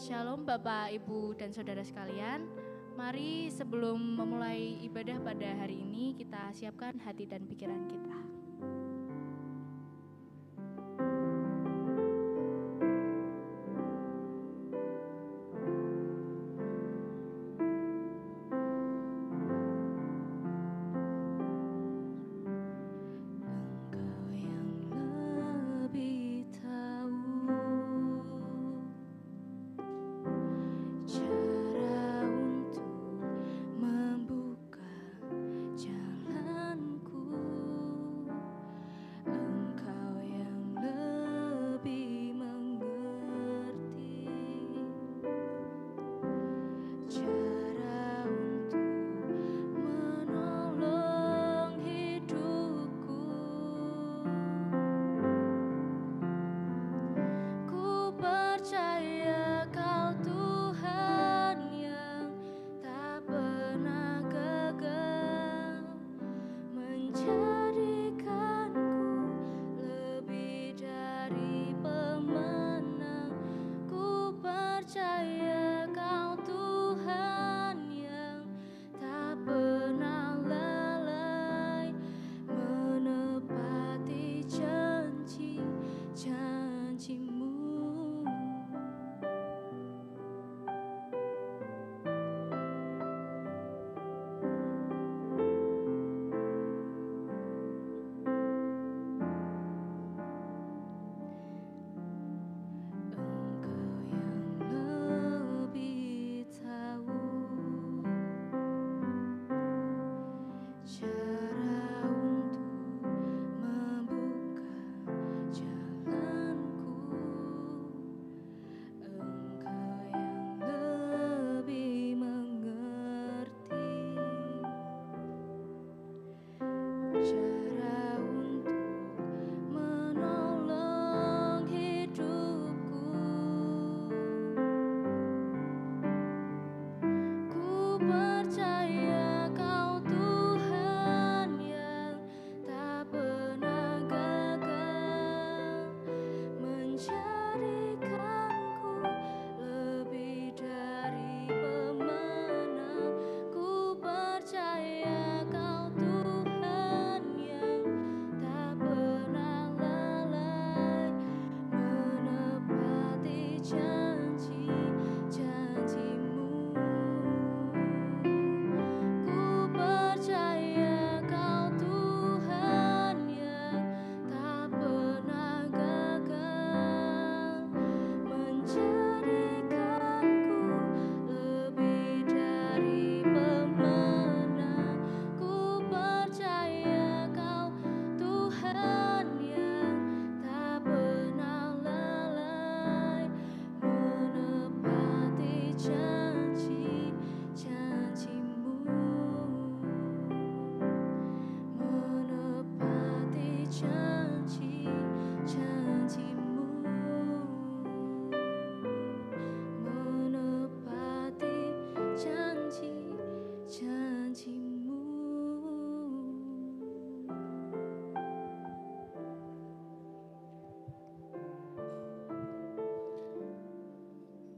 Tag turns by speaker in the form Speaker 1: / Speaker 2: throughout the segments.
Speaker 1: Shalom Bapak, Ibu, dan Saudara sekalian. Mari sebelum memulai ibadah pada hari ini, kita siapkan hati dan pikiran kita.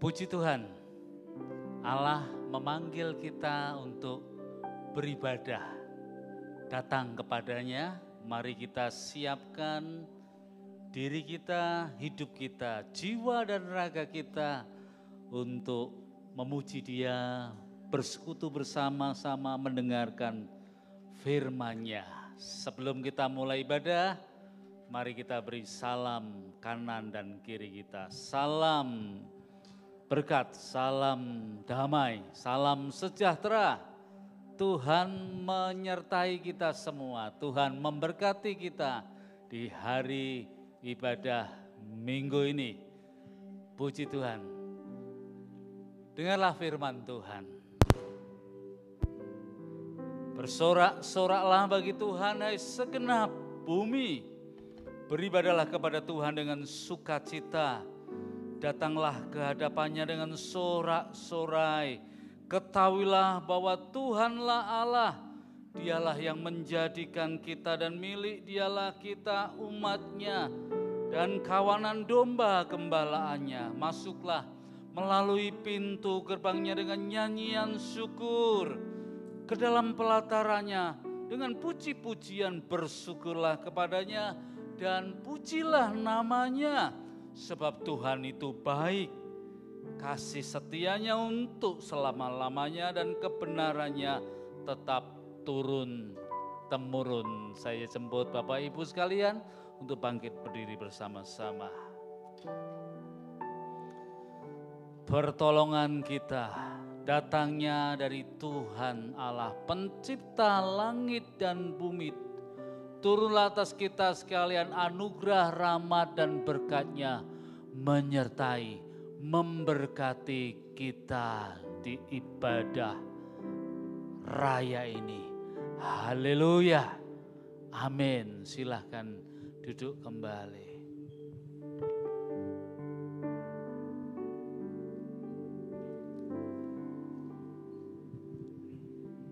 Speaker 2: Puji Tuhan, Allah memanggil kita untuk beribadah. Datang kepadanya, mari kita siapkan diri kita, hidup kita, jiwa dan raga kita untuk memuji Dia, bersekutu bersama-sama mendengarkan firman-Nya. Sebelum kita mulai ibadah, mari kita beri salam kanan dan kiri kita. Salam berkat, salam damai, salam sejahtera. Tuhan menyertai kita semua, Tuhan memberkati kita di hari ibadah minggu ini. Puji Tuhan. Dengarlah firman Tuhan. Bersorak-soraklah bagi Tuhan, hai segenap bumi. Beribadahlah kepada Tuhan dengan sukacita. Datanglah ke hadapannya dengan sorak-sorai. Ketahuilah bahwa Tuhanlah Allah. Dialah yang menjadikan kita dan milik Dialah kita umatnya dan kawanan domba gembalaannya. Masuklah, melalui pintu gerbangnya dengan nyanyian syukur, ke dalam pelatarannya dengan puji-pujian bersyukurlah kepadanya dan pujilah namanya, sebab Tuhan itu baik, kasih setianya untuk selama-lamanya dan kebenarannya tetap turun-temurun. Saya jemput Bapak Ibu sekalian untuk bangkit berdiri bersama-sama. Pertolongan kita datangnya dari Tuhan Allah, pencipta langit dan bumi. Turunlah atas kita sekalian anugerah, rahmat dan berkat-Nya, menyertai, memberkati kita di ibadah raya ini. Haleluya. Amin. Silahkan duduk kembali.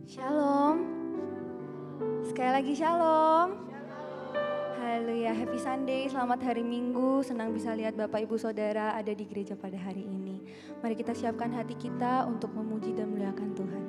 Speaker 3: Shalom. Sekali lagi shalom. Haleluya, happy Sunday, selamat hari Minggu. Senang bisa lihat Bapak Ibu Saudara ada di gereja pada hari ini. Mari kita siapkan hati kita untuk memuji dan memuliakan Tuhan.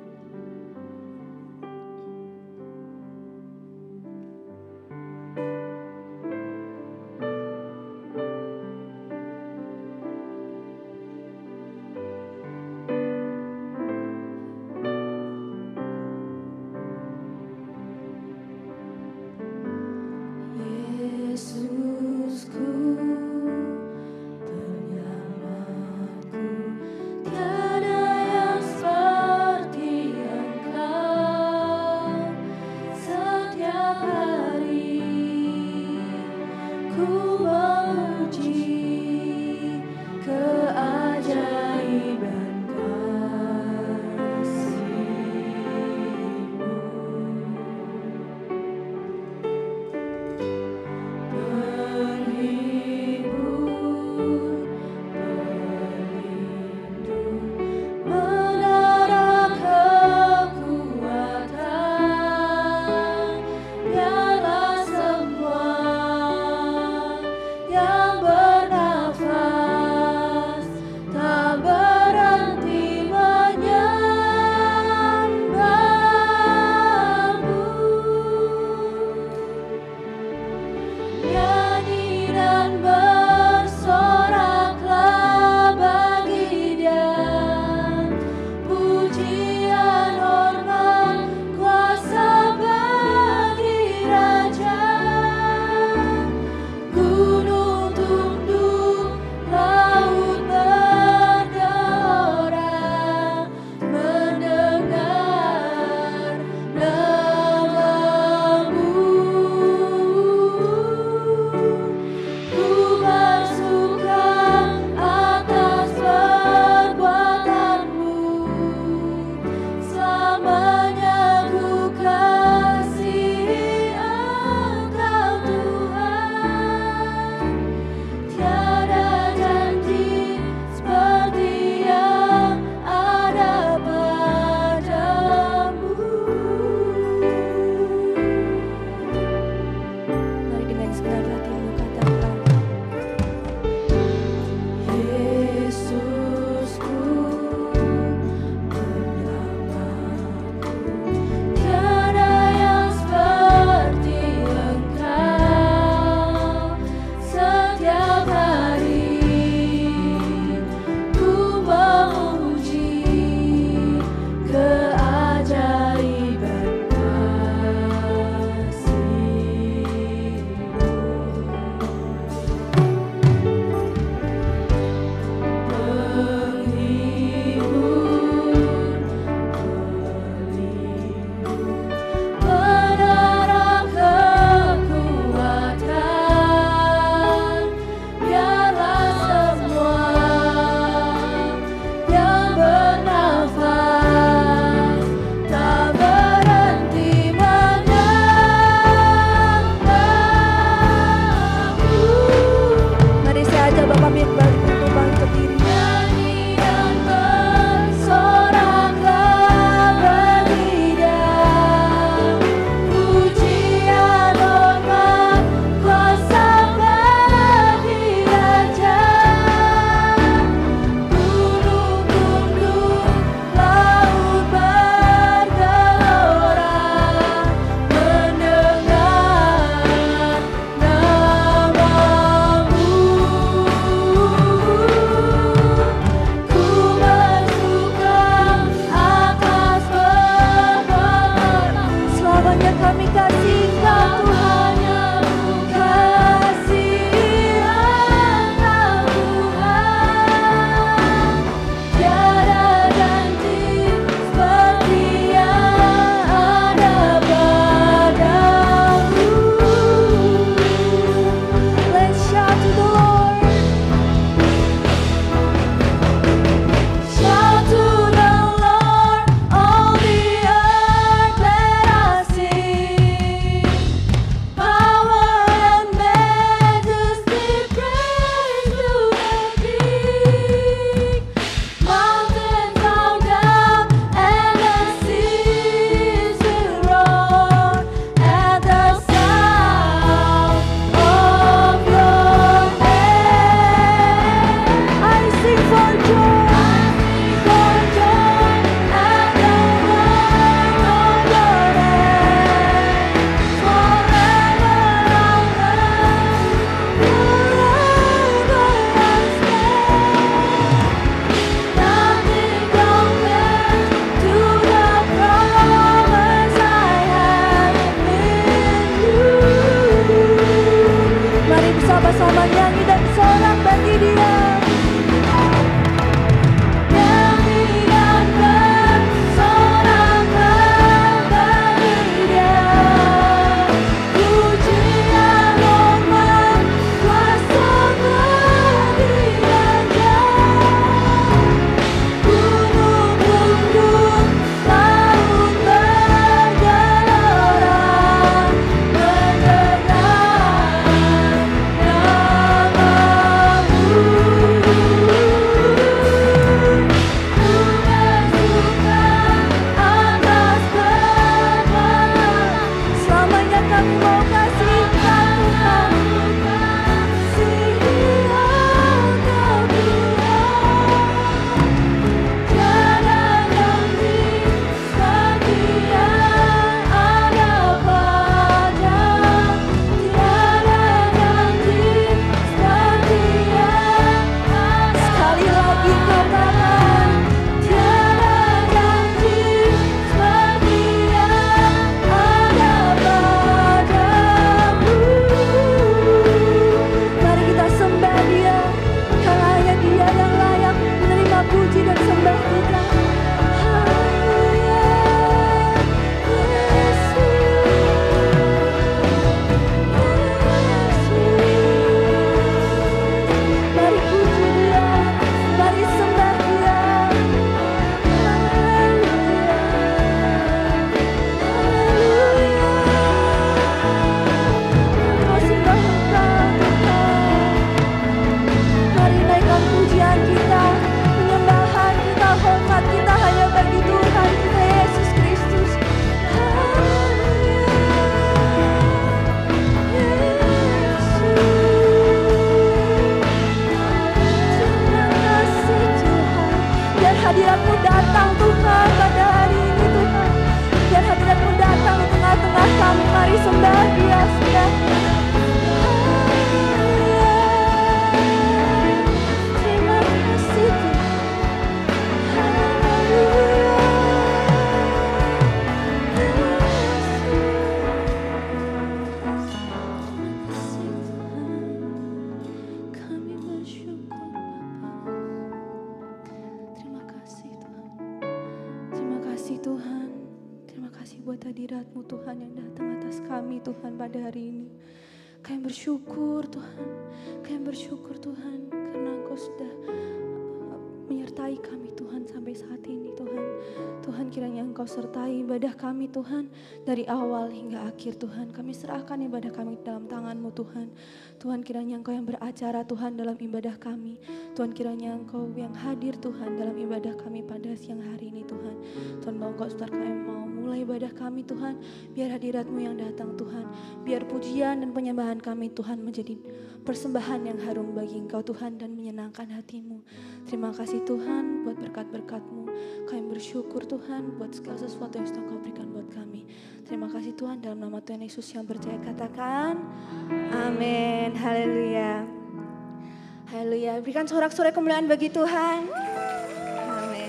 Speaker 3: Tiada yang seperti kasih Tuhan. Terima kasih buat hadirat-Mu Tuhan yang datang atas kami Tuhan pada hari ini. Kami bersyukur Tuhan. Kami bersyukur Tuhan karena Engkau sudah menyertai kami Tuhan sampai saat ini Tuhan. Tuhan kiranya Engkau sertai ibadah kami Tuhan dari awal hingga akhir Tuhan. Kami serahkan ibadah kami dalam tangan-Mu Tuhan. Tuhan kiranya Engkau yang beracara Tuhan dalam ibadah kami. Tuhan kiranya Engkau yang hadir Tuhan dalam ibadah kami pada siang hari ini Tuhan. Tuhan Engkau saudara kami mau mulai ibadah kami Tuhan. Biar hadirat-Mu yang datang Tuhan. Biar pujian dan penyembahan kami Tuhan menjadi persembahan yang harum bagi Engkau Tuhan dan menyenangkan hati-Mu. Terima kasih Tuhan buat berkat-berkat-Mu. Kami bersyukur Tuhan buat segala sesuatu yang sudah Engkau berikan buat kami. Terima kasih Tuhan, dalam nama Tuhan Yesus yang percaya katakan amin. Haleluya. Haleluya. Berikan sorak-sorai kemuliaan bagi Tuhan. Amin.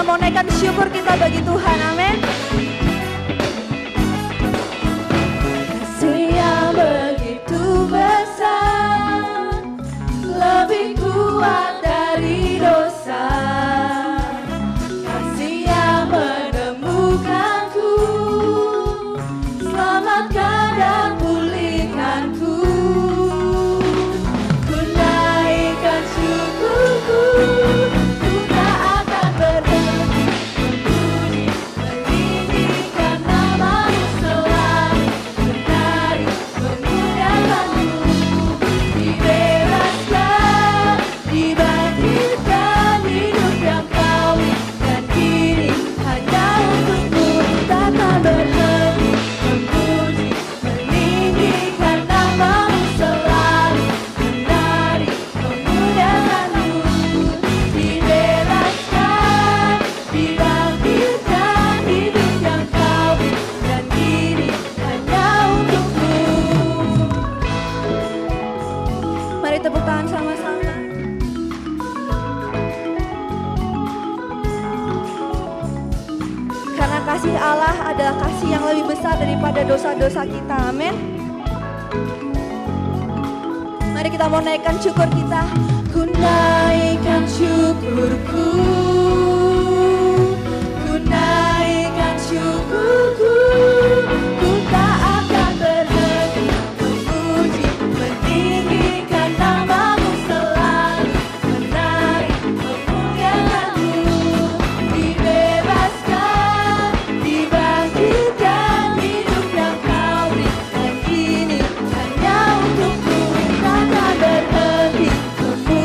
Speaker 3: Mau naikkan syukur kita bagi Tuhan, amin. Kasih yang begitu besar, lebih kuat dari dosa. Kasih yang menemukanku, selamatkan dan pulihkanku. Ku naikkan syukurku. Kasih Allah adalah kasih yang lebih besar daripada dosa-dosa kita, amin. Mari kita mau naikkan syukur kita. Ku naikkan syukurku, ku naikkan syukurku. Ku tak akan berhenti memuji, meninggikan nama-Mu selalu, menari, memuliakan-Mu. Dibebaskan, dibangkitkan, hidup yang Kau berikan ini hanya untuk-Mu. Takkan berhenti memuji,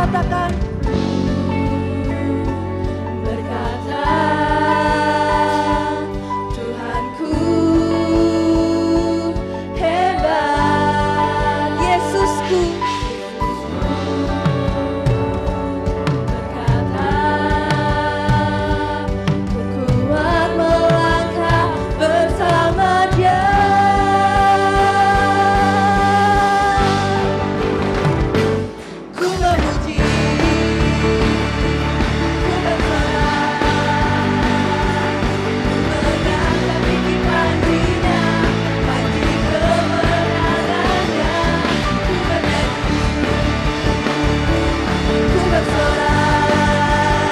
Speaker 3: katakan berkata Tuhanku hebat, Yesusku berkata ku kuat melangkah bersama Dia. Ku memuji, ku bersorak, mengangkat tinggi panjinya, panji kemenangannya. Ku bernyanyi, ku bersorak,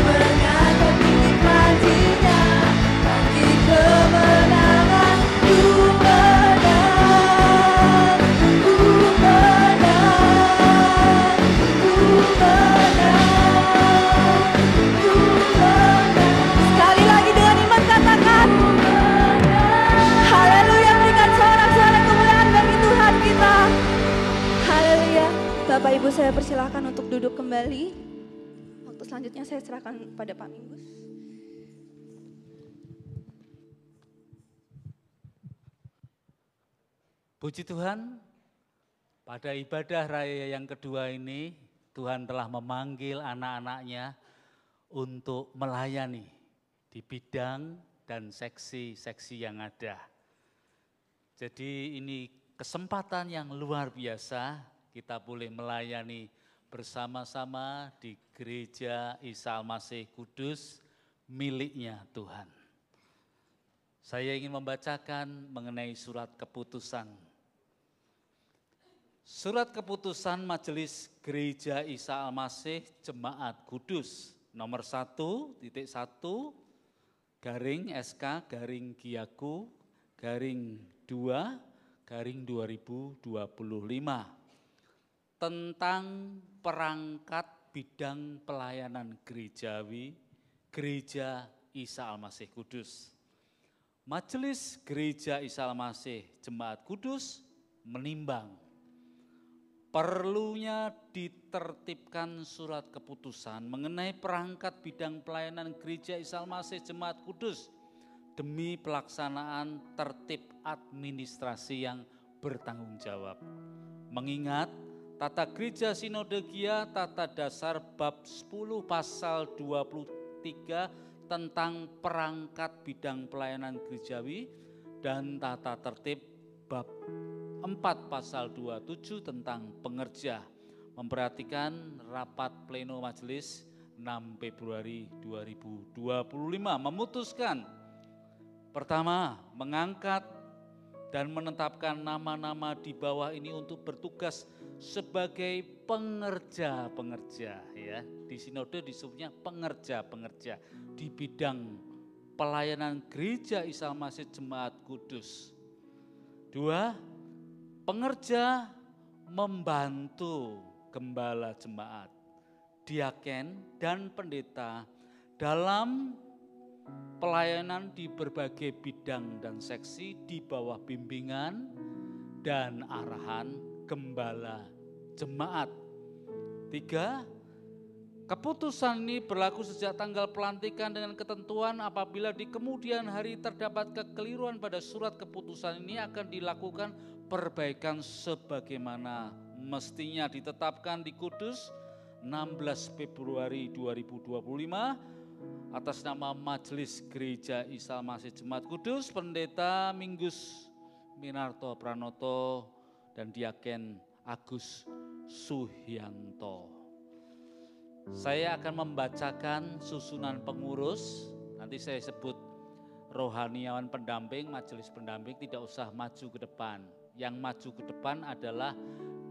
Speaker 3: mengangkat tinggi panjinya, panji kemenangan. Ku menang, ku menang, ku menang, ku menang. Sekali lagi dengan iman katakan haleluya, berikan sorak-sorai kemuliaan bagi Tuhan kita. Haleluya. Bapak Ibu saya persilahkan untuk duduk kembali. Waktu selanjutnya saya serahkan pada Pak Minggus.
Speaker 2: Puji Tuhan, pada ibadah raya yang kedua ini, Tuhan telah memanggil anak-anaknya untuk melayani di bidang dan seksi-seksi yang ada. Jadi ini kesempatan yang luar biasa, kita boleh melayani bersama-sama di Gereja Isa Al-Masih Kudus miliknya Tuhan. Saya ingin membacakan mengenai surat keputusan. Surat keputusan Majelis Gereja Isa Al-Masih Jemaat Kudus nomor 1.1 garing SK garing Giaku garing 2 garing 2025 tentang perangkat bidang pelayanan gerejawi Gereja Isa Al-Masih Kudus. Majelis Gereja Isa Al-Masih Jemaat Kudus menimbang perlunya ditertibkan surat keputusan mengenai perangkat bidang pelayanan Gereja Isa Al-Masih Jemaat Kudus demi pelaksanaan tertib administrasi yang bertanggung jawab. Mengingat Tata Gereja Sinode Gia Tata Dasar bab 10 pasal 23 tentang perangkat bidang pelayanan gerejawi dan tata tertib bab 4 pasal 27 tentang pengerja, memperhatikan rapat pleno majelis 6 Februari 2025 memutuskan pertama, mengangkat dan menetapkan nama-nama di bawah ini untuk bertugas sebagai pengerja-pengerja ya. Di sinode disebutnya pengerja-pengerja di bidang pelayanan Gereja Isa Al-Masih Jemaat Kudus. 2, pengerja membantu gembala jemaat, diaken dan pendeta dalam pelayanan di berbagai bidang dan seksi di bawah bimbingan dan arahan gembala jemaat. 3, keputusan ini berlaku sejak tanggal pelantikan dengan ketentuan apabila di kemudian hari terdapat kekeliruan pada surat keputusan ini akan dilakukan perbaikan sebagaimana mestinya. Ditetapkan di Kudus 16 Februari 2025 atas nama Majelis Gereja Isa Al-Masih Jemaat Kudus, Pendeta Minggus Minarto Pranoto dan Diaken Agus Suhyanto. Saya akan membacakan susunan pengurus, nanti saya sebut rohaniawan pendamping, majelis pendamping tidak usah maju ke depan. Yang maju ke depan adalah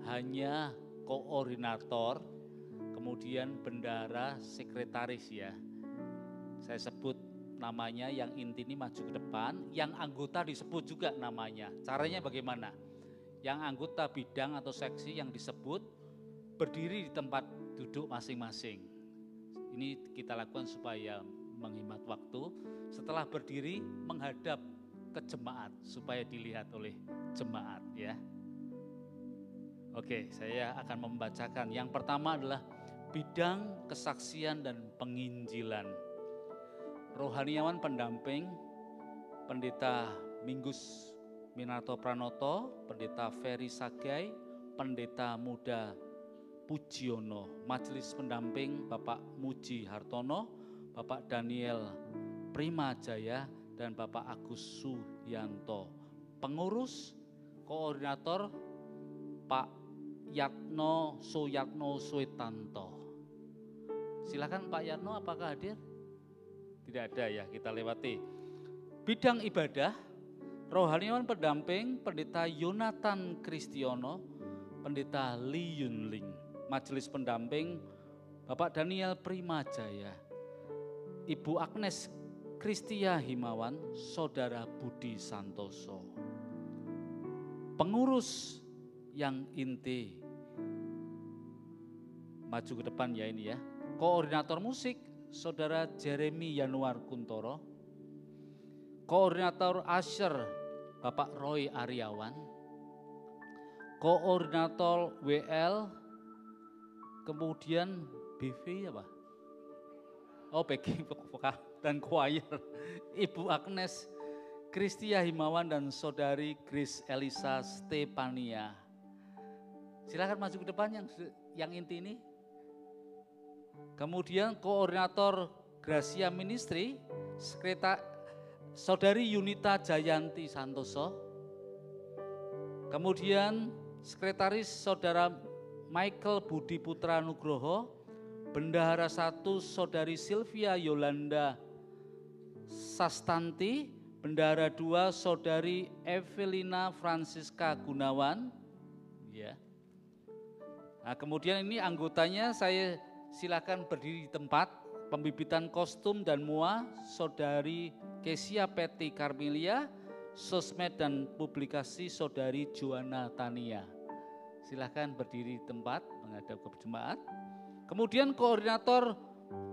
Speaker 2: hanya koordinator, kemudian bendara, sekretaris ya. Saya sebut namanya, yang inti ini maju ke depan, yang anggota disebut juga namanya. Caranya bagaimana? Yang anggota bidang atau seksi yang disebut berdiri di tempat duduk masing-masing. Ini kita lakukan supaya menghemat waktu. Setelah berdiri menghadap ke jemaat supaya dilihat oleh jemaat ya. Oke, saya akan membacakan. Yang pertama adalah bidang kesaksian dan penginjilan. Rohaniawan pendamping, Pendeta Minggus Minato Pranoto, Pendeta Ferry Sagai, Pendeta Muda Pujiono, Majelis pendamping Bapak Muji Hartono, Bapak Daniel Primajaya, dan Bapak Agus Suyanto. Pengurus, koordinator Pak Yatno Suyatno Suetanto. Silakan Pak Yatno, apakah hadir? Tidak ada ya, kita lewati. Bidang ibadah, rohaniawan pendamping Pendeta Yonatan Kristiono, Pendeta Li Yunling. Majelis pendamping Bapak Daniel Primajaya, Ibu Agnes Kristia Himawan, Saudara Budi Santoso. Pengurus yang inti, maju ke depan ya ini ya. Koordinator musik Saudara Jeremy Yanuar Kuntoro. Koordinator Usher Bapak Roy Aryawan. Koordinator WL, kemudian BV apa? Oh, backing vokal dan choir Ibu Agnes Kristia Himawan dan Saudari Grace Elisa Stepania. Silakan maju ke depan yang inti ini. Kemudian koordinator Gracia Ministry, Saudari Yunita Jayanti Santoso. Kemudian sekretaris Saudara Michael Budi Putra Nugroho, Bendahara 1 Saudari Sylvia Yolanda Sastanti, Bendahara 2 Saudari Evelina Francisca Gunawan. Ya. Nah, kemudian ini anggotanya saya silakan berdiri di tempat. Pembibitan kostum dan mua Saudari Kesia Peti Karmelia, sosmed dan publikasi Saudari Joanna Tania. Silakan berdiri di tempat menghadap ke jemaat. Kemudian koordinator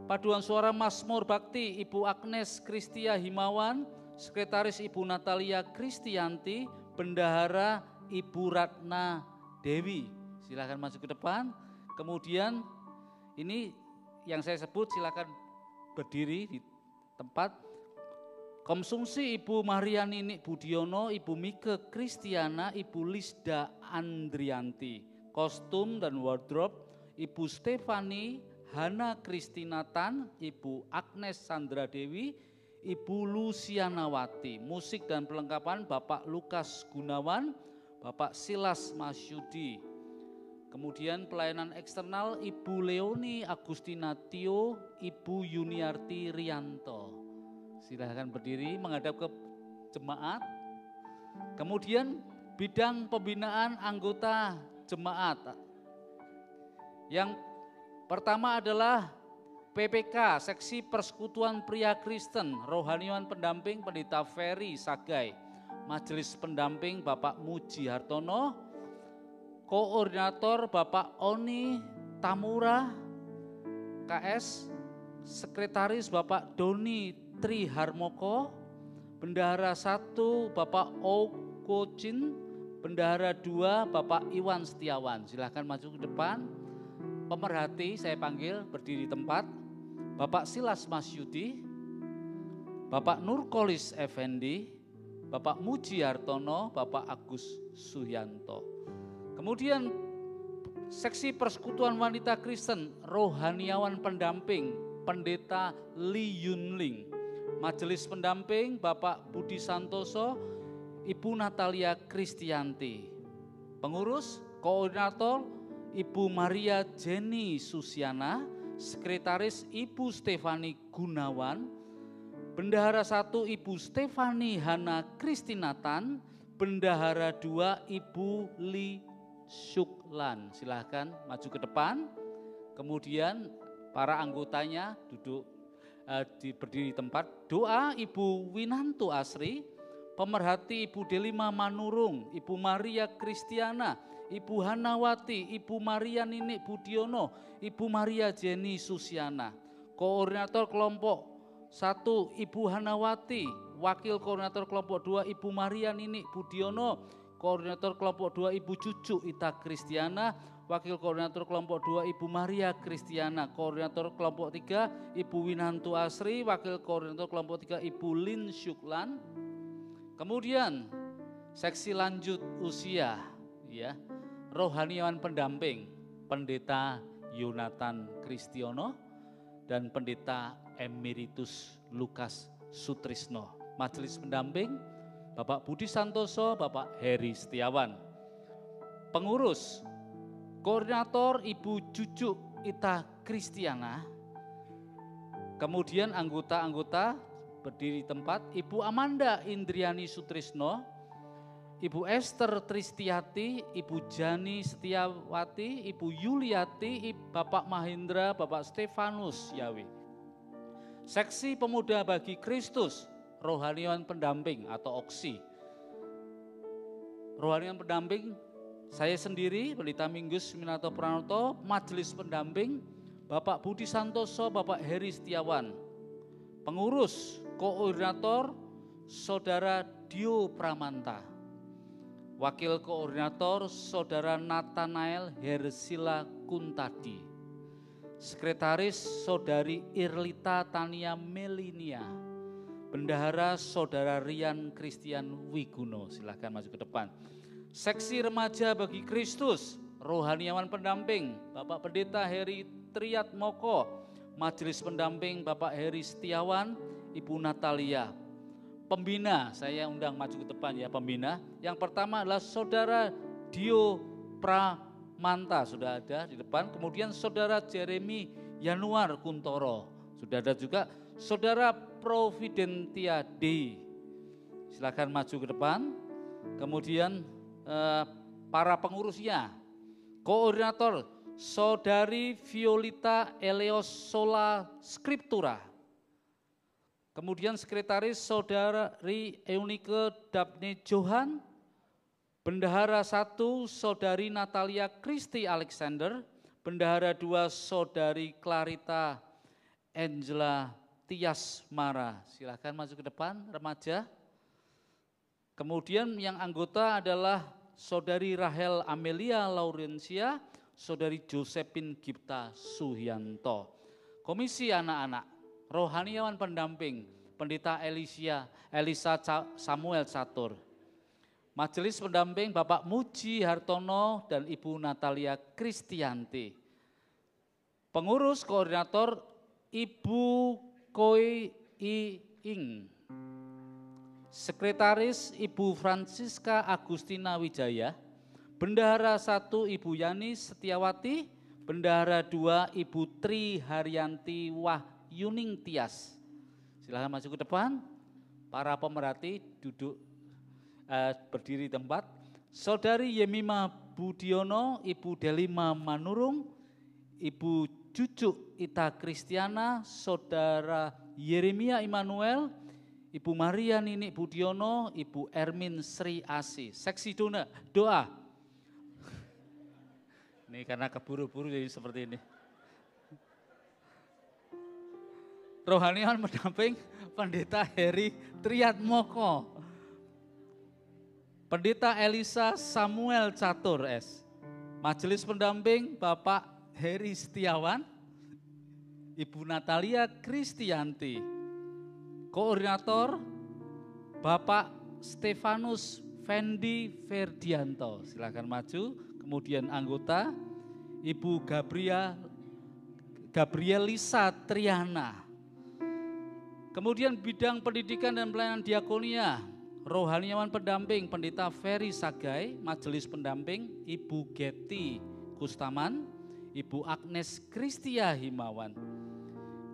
Speaker 2: paduan suara Mazmur Bakti Ibu Agnes Kristia Himawan, sekretaris Ibu Natalia Kristianti, bendahara Ibu Ratna Dewi. Silakan maju ke depan. Kemudian ini yang saya sebut, silakan berdiri di tempat. Konsumsi Ibu Mariani Budiono, Ibu Mike Kristiana, Ibu Lisda Andrianti. Kostum dan wardrobe Ibu Stefani Hana Kristinatan, Ibu Agnes Sandra Dewi, Ibu Lucianawati. Musik dan perlengkapan Bapak Lukas Gunawan, Bapak Silas Masyudi. Kemudian pelayanan eksternal Ibu Leoni Agustina Tio, Ibu Yuniarti Rianto. Silakan berdiri menghadap ke jemaat. Kemudian bidang pembinaan anggota jemaat. Yang pertama adalah PPK, Seksi Persekutuan Pria Kristen, rohaniawan pendamping Pendeta Ferry Sagai, Majelis pendamping Bapak Muji Hartono, Koordinator Bapak Oni Tamura KS, Sekretaris Bapak Doni Tri Harmoko, Bendahara 1 Bapak Okocin, Bendahara 2 Bapak Iwan Setiawan. Silahkan maju ke depan. Pemerhati saya panggil berdiri tempat. Bapak Silas Masyudi, Bapak Nurkolis Effendi, Bapak Muji Hartono, Bapak Agus Suyanto. Kemudian Seksi Persekutuan Wanita Kristen, rohaniawan pendamping Pendeta Li Yunling. Majelis pendamping Bapak Budi Santoso, Ibu Natalia Kristianti. Pengurus, koordinator Ibu Maria Jenny Susiana, Sekretaris Ibu Stefani Gunawan, Bendahara 1 Ibu Stefani Hana Kristinatan, Bendahara 2 Ibu Li Syuklan. Silahkan maju ke depan. Kemudian para anggotanya duduk berdiri di tempat. Doa Ibu Winanto Asri, pemerhati Ibu Delima Manurung, Ibu Maria Kristiana, Ibu Hanawati, Ibu Maria Ninik Budiono, Ibu Maria Jenny Susiana. Koordinator kelompok 1 Ibu Hanawati, Wakil Koordinator kelompok 2 Ibu Maria Ninik Budiono, Koordinator kelompok 2 Ibu Cucu Ita Kristiana, Wakil Koordinator kelompok 2 Ibu Maria Kristiana, Koordinator kelompok 3 Ibu Winantu Asri, Wakil Koordinator kelompok 3 Ibu Lin Syuklan. Kemudian seksi lanjut usia, ya, rohaniawan pendamping, Pendeta Yonatan Kristiono dan Pendeta Emeritus Lukas Sutrisno. Majelis pendamping Bapak Budi Santoso, Bapak Heri Setiawan. Pengurus, Koordinator Ibu Cucu Ita Kristiana. Kemudian anggota-anggota berdiri tempat, Ibu Amanda Indriani Sutrisno, Ibu Esther Tristiati, Ibu Jani Setiawati, Ibu Yuliati, Bapak Mahendra, Bapak Stefanus Yawi. Seksi Pemuda Bagi Kristus, rohaniawan pendamping atau OKSI. Rohaniawan pendamping, saya sendiri, Pendeta Minggus Minato Pranoto, majelis pendamping, Bapak Budi Santoso, Bapak Heri Setiawan. Pengurus, koordinator, Saudara Dio Pramanta. Wakil koordinator, Saudara Nathanael Hersila Kuntadi. Sekretaris, Saudari Irlita Tania Melinia. Bendahara, Saudara Rian Christian Wiguno. Silahkan maju ke depan. Seksi Remaja Bagi Kristus, rohaniawan pendamping, Bapak Pendeta Heri Triat Moko. Majelis pendamping, Bapak Heri Setiawan, Ibu Natalia. Pembina, saya undang maju ke depan ya pembina. Yang pertama adalah Saudara Dio Pramanta, sudah ada di depan. Kemudian Saudara Jeremy Yanuar Kuntoro, sudah ada juga. Saudara Providentia D, silakan maju ke depan. Kemudian para pengurusnya, koordinator Saudari Violita Eleos Sola Scriptura. Kemudian sekretaris Saudari Eunike Daphne Johan. Bendahara 1 Saudari Natalia Kristi Alexander. Bendahara 2 Saudari Clarita Angela Tias Mara. Silakan maju ke depan remaja. Kemudian yang anggota adalah Saudari Rahel Amelia Laurencia, Saudari Josephine Gipta Suhyanto. Komisi anak-anak, rohaniawan pendamping, Pendeta Elisa Samuel Catur. Majelis pendamping Bapak Muji Hartono dan Ibu Natalia Kristianti. Pengurus koordinator Ibu Koi Ing. Sekretaris Ibu Francisca Agustina Wijaya. Bendahara 1 Ibu Yani Setiawati. Bendahara 2 Ibu Tri Haryanti Wahyuning Tias. Silahkan maju ke depan. Para pemerhati duduk berdiri tempat. Saudari Yemima Budiono, Ibu Delima Manurung, Ibu Cucu Ita Kristiana, Saudara Yeremia Immanuel, Ibu Maria Ninik Budiono, Ibu Ermin Sri Asi. Seksi doa. Ini karena keburu-buru jadi seperti ini. Rohaniawan pendamping Pendeta Heri Triat Moko. Pendeta Elisa Samuel Catur S. Majelis pendamping Bapak Heri Setiawan, Ibu Natalia Kristianti. Koordinator Bapak Stefanus Fendi Ferdianto. Silakan maju. Kemudian anggota Ibu Gabrielisa Triana. Kemudian bidang pendidikan dan pelayanan diakonia, rohaniawan pendamping Pendeta Ferry Sagai. Majelis pendamping Ibu Getty Kustaman, Ibu Agnes Kristia Himawan.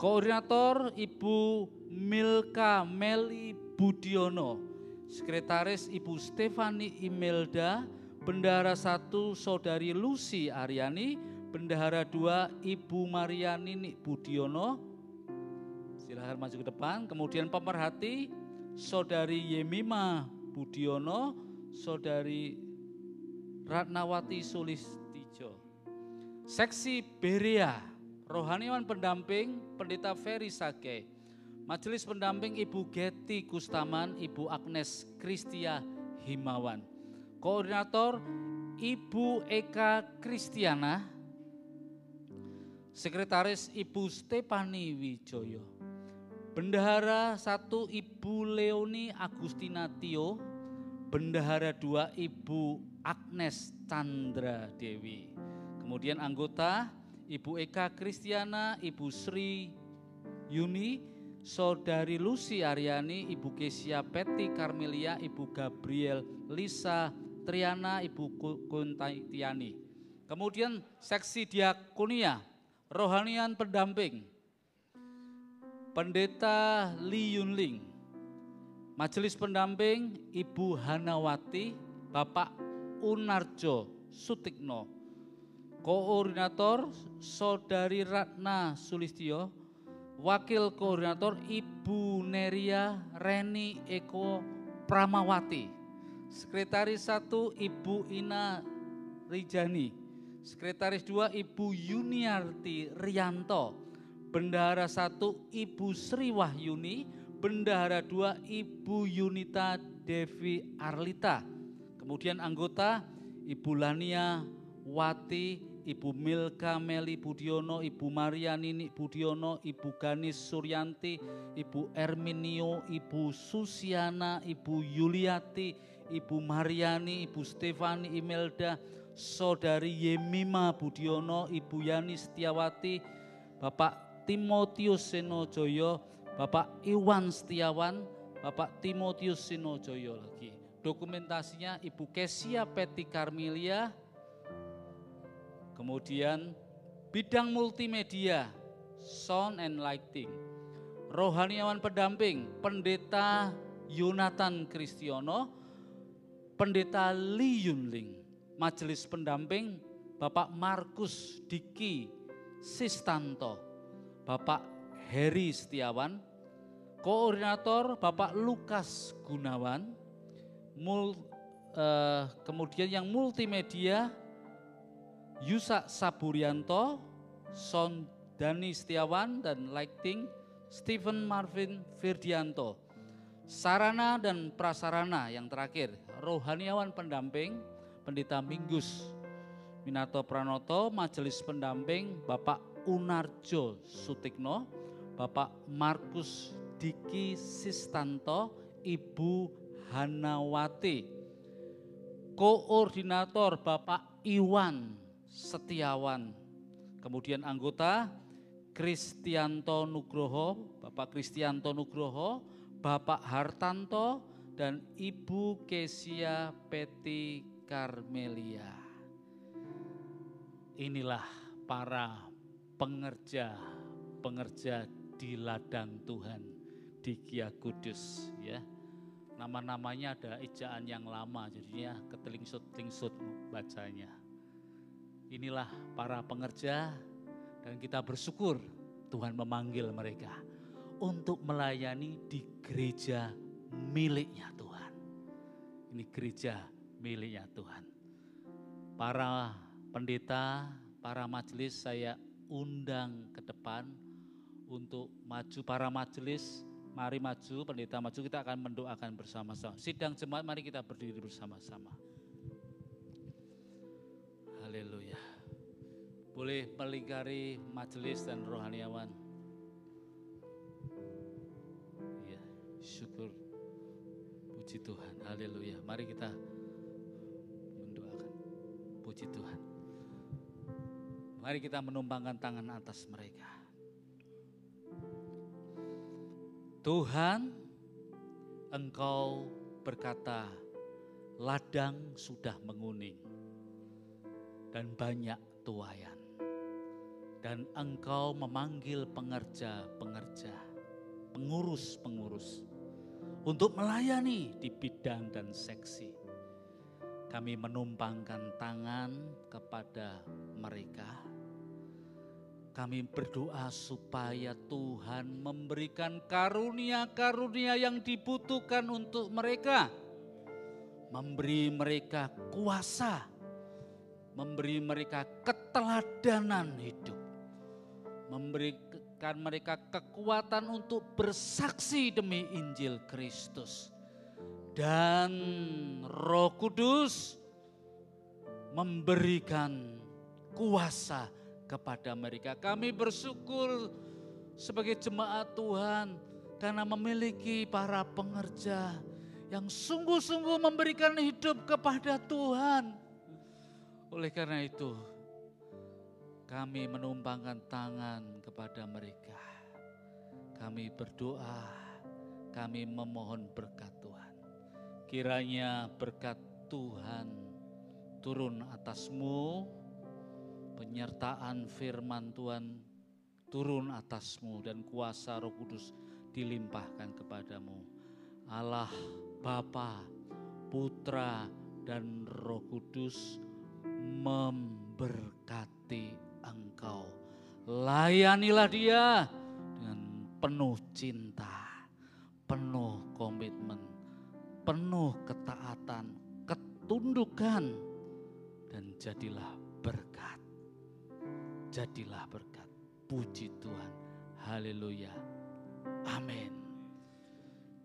Speaker 2: Koordinator Ibu Milka Meli Budiono. Sekretaris Ibu Stefani Imelda. Bendahara 1 Saudari Lucy Aryani. Bendahara 2 Ibu Maria Ninik Budiono. Silahkan maju ke depan. Kemudian pemerhati Saudari Yemima Budiono, Saudari Ratnawati Sulistijo. Seksi Berea, rohaniawan pendamping Pendeta Ferry Sage. Majelis pendamping Ibu Getty Kustaman, Ibu Agnes Kristia Himawan. Koordinator Ibu Eka Kristiana, Sekretaris Ibu Stefani Wijoyo, Bendahara 1 Ibu Leoni Agustina Tio, Bendahara 2 Ibu Agnes Chandra Dewi. Kemudian anggota Ibu Eka Kristiana, Ibu Sri Yuni, Saudari Lucy Aryani, Ibu Kesia Peti Karmelia, Ibu Gabriel Lisa Triana, Ibu Kuntaitiani. Kemudian seksi diakonia, rohanian pendamping, Pendeta Li Yunling. Majelis pendamping Ibu Hanawati, Bapak Unarjo Sutikno. Koordinator Saudari Ratna Sulistyo. Wakil Koordinator Ibu Neria Reni Eko Pramawati. Sekretaris 1 Ibu Ina Rijani. Sekretaris 2 Ibu Yuniarti Rianto. Bendahara 1 Ibu Sri Wahyuni. Bendahara 2 Ibu Yunita Devi Arlita. Kemudian anggota Ibu Lania Wati, Ibu Milka Meli Budiono, Ibu Maria Nini Budiono, Ibu Ganis Suryanti, Ibu Erminio, Ibu Susiana, Ibu Yuliati, Ibu Mariani, Ibu Stefani Imelda, Saudari Yemima Budiono, Ibu Yani Setiawati, Bapak Timotius Senojoyo, Bapak Iwan Setiawan, Bapak Timotius Senojoyo lagi. Dokumentasinya Ibu Kesia Peti Karmelia. Kemudian bidang multimedia, sound and lighting, rohaniawan pendamping, Pendeta Yonatan Kristiono, Pendeta Li Yunling, majelis pendamping Bapak Markus Diki Sistanto, Bapak Heri Setiawan, koordinator Bapak Lukas Gunawan, kemudian yang multimedia Yusa Saburianto, Son Dani Setiawan, dan lighting Stephen Marvin Firdianto. Sarana dan prasarana yang terakhir, rohaniawan pendamping Pendeta Minggus Minato Pranoto, majelis pendamping Bapak Unarjo Sutikno, Bapak Markus Diki Sistanto, Ibu Hanawati. Koordinator Bapak Iwan Setiawan. Kemudian anggota Kristianto Nugroho, Bapak Kristianto Nugroho, Bapak Hartanto, dan Ibu Kesia Peti Karmelia. Inilah para pengerja di ladang Tuhan di Kia Kudus, ya. Nama-namanya ada ejaan yang lama, jadinya ketelingsut-telingsut bacanya. Inilah para pengerja, dan kita bersyukur Tuhan memanggil mereka untuk melayani di gereja miliknya Tuhan. Ini gereja miliknya Tuhan. Para pendeta, para majelis saya undang ke depan untuk maju. Para majelis, mari maju, pendeta maju, kita akan mendoakan bersama-sama. Sidang jemaat, mari kita berdiri bersama-sama. Haleluya. Boleh melingkari majelis dan rohaniawan. Ya, syukur, puji Tuhan. Haleluya. Mari kita mendoakan. Puji Tuhan. Mari kita menumpangkan tangan atas mereka. Tuhan, Engkau berkata, ladang sudah menguning dan banyak tuaian. Dan Engkau memanggil pengerja-pengerja, pengurus-pengurus untuk melayani di bidang dan seksi. Kami menumpangkan tangan kepada mereka. Kami berdoa supaya Tuhan memberikan karunia-karunia yang dibutuhkan untuk mereka. Memberi mereka kuasa, memberi mereka keteladanan hidup, memberikan mereka kekuatan untuk bersaksi demi Injil Kristus. dan Roh Kudus memberikan kuasa kepada mereka. Kami bersyukur sebagai jemaat Tuhan karena memiliki para pengerja yang sungguh-sungguh memberikan hidup kepada Tuhan. Oleh karena itu, kami menumpangkan tangan kepada mereka. Kami berdoa, kami memohon berkat Tuhan. Kiranya berkat Tuhan turun atasmu, penyertaan firman Tuhan turun atasmu dan kuasa Roh Kudus dilimpahkan kepadamu. Allah Bapa, Putra dan Roh Kudus memberkati engkau. Layanilah dia dengan penuh cinta, penuh komitmen, penuh ketaatan, ketundukan, dan jadilah berkat. Jadilah berkat. Puji Tuhan. Haleluya. Amin.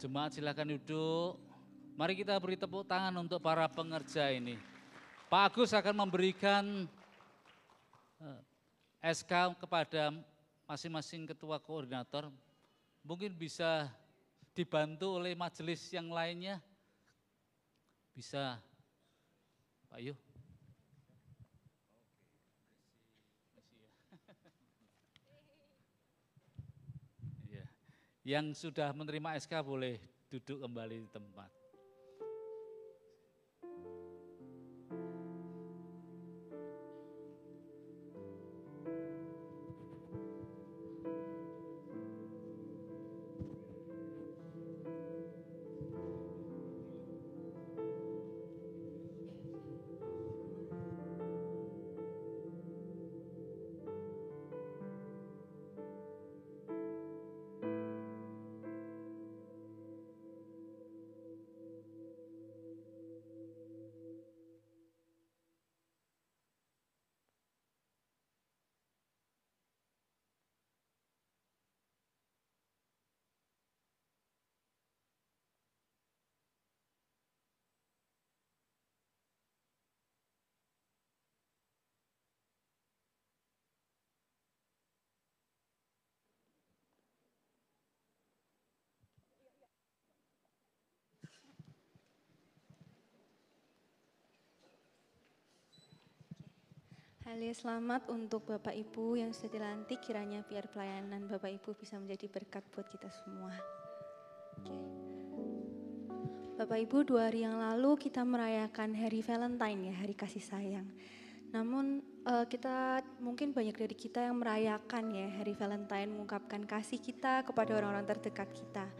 Speaker 2: Jemaat silakan duduk. Mari kita beri tepuk tangan untuk para pengerja ini. Pak Agus akan memberikan SK kepada masing-masing ketua koordinator. Mungkin bisa dibantu oleh majelis yang lainnya. Bisa, Pak Yuh. Yang sudah menerima SK boleh duduk kembali di tempat.
Speaker 3: Haleluya, selamat untuk Bapak Ibu yang sudah dilantik, kiranya biar pelayanan Bapak Ibu bisa menjadi berkat buat kita semua. Oke. Bapak Ibu, 2 hari yang lalu kita merayakan hari Valentine ya, hari kasih sayang. Namun kita mungkin banyak dari kita yang merayakan ya hari Valentine, mengungkapkan kasih kita kepada orang-orang terdekat kita.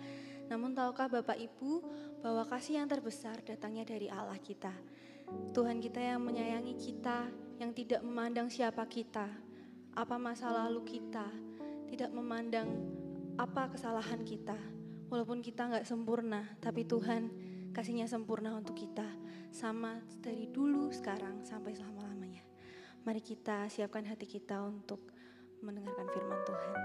Speaker 3: Namun tahukah Bapak Ibu bahwa kasih yang terbesar datangnya dari Allah kita. Tuhan kita yang menyayangi kita, yang tidak memandang siapa kita, apa masa lalu kita, tidak memandang apa kesalahan kita. Walaupun kita gak sempurna, tapi Tuhan kasihnya sempurna untuk kita. Sama dari dulu, sekarang, sampai selama-lamanya. Mari kita siapkan hati kita untuk mendengarkan firman Tuhan.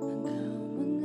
Speaker 4: Engkau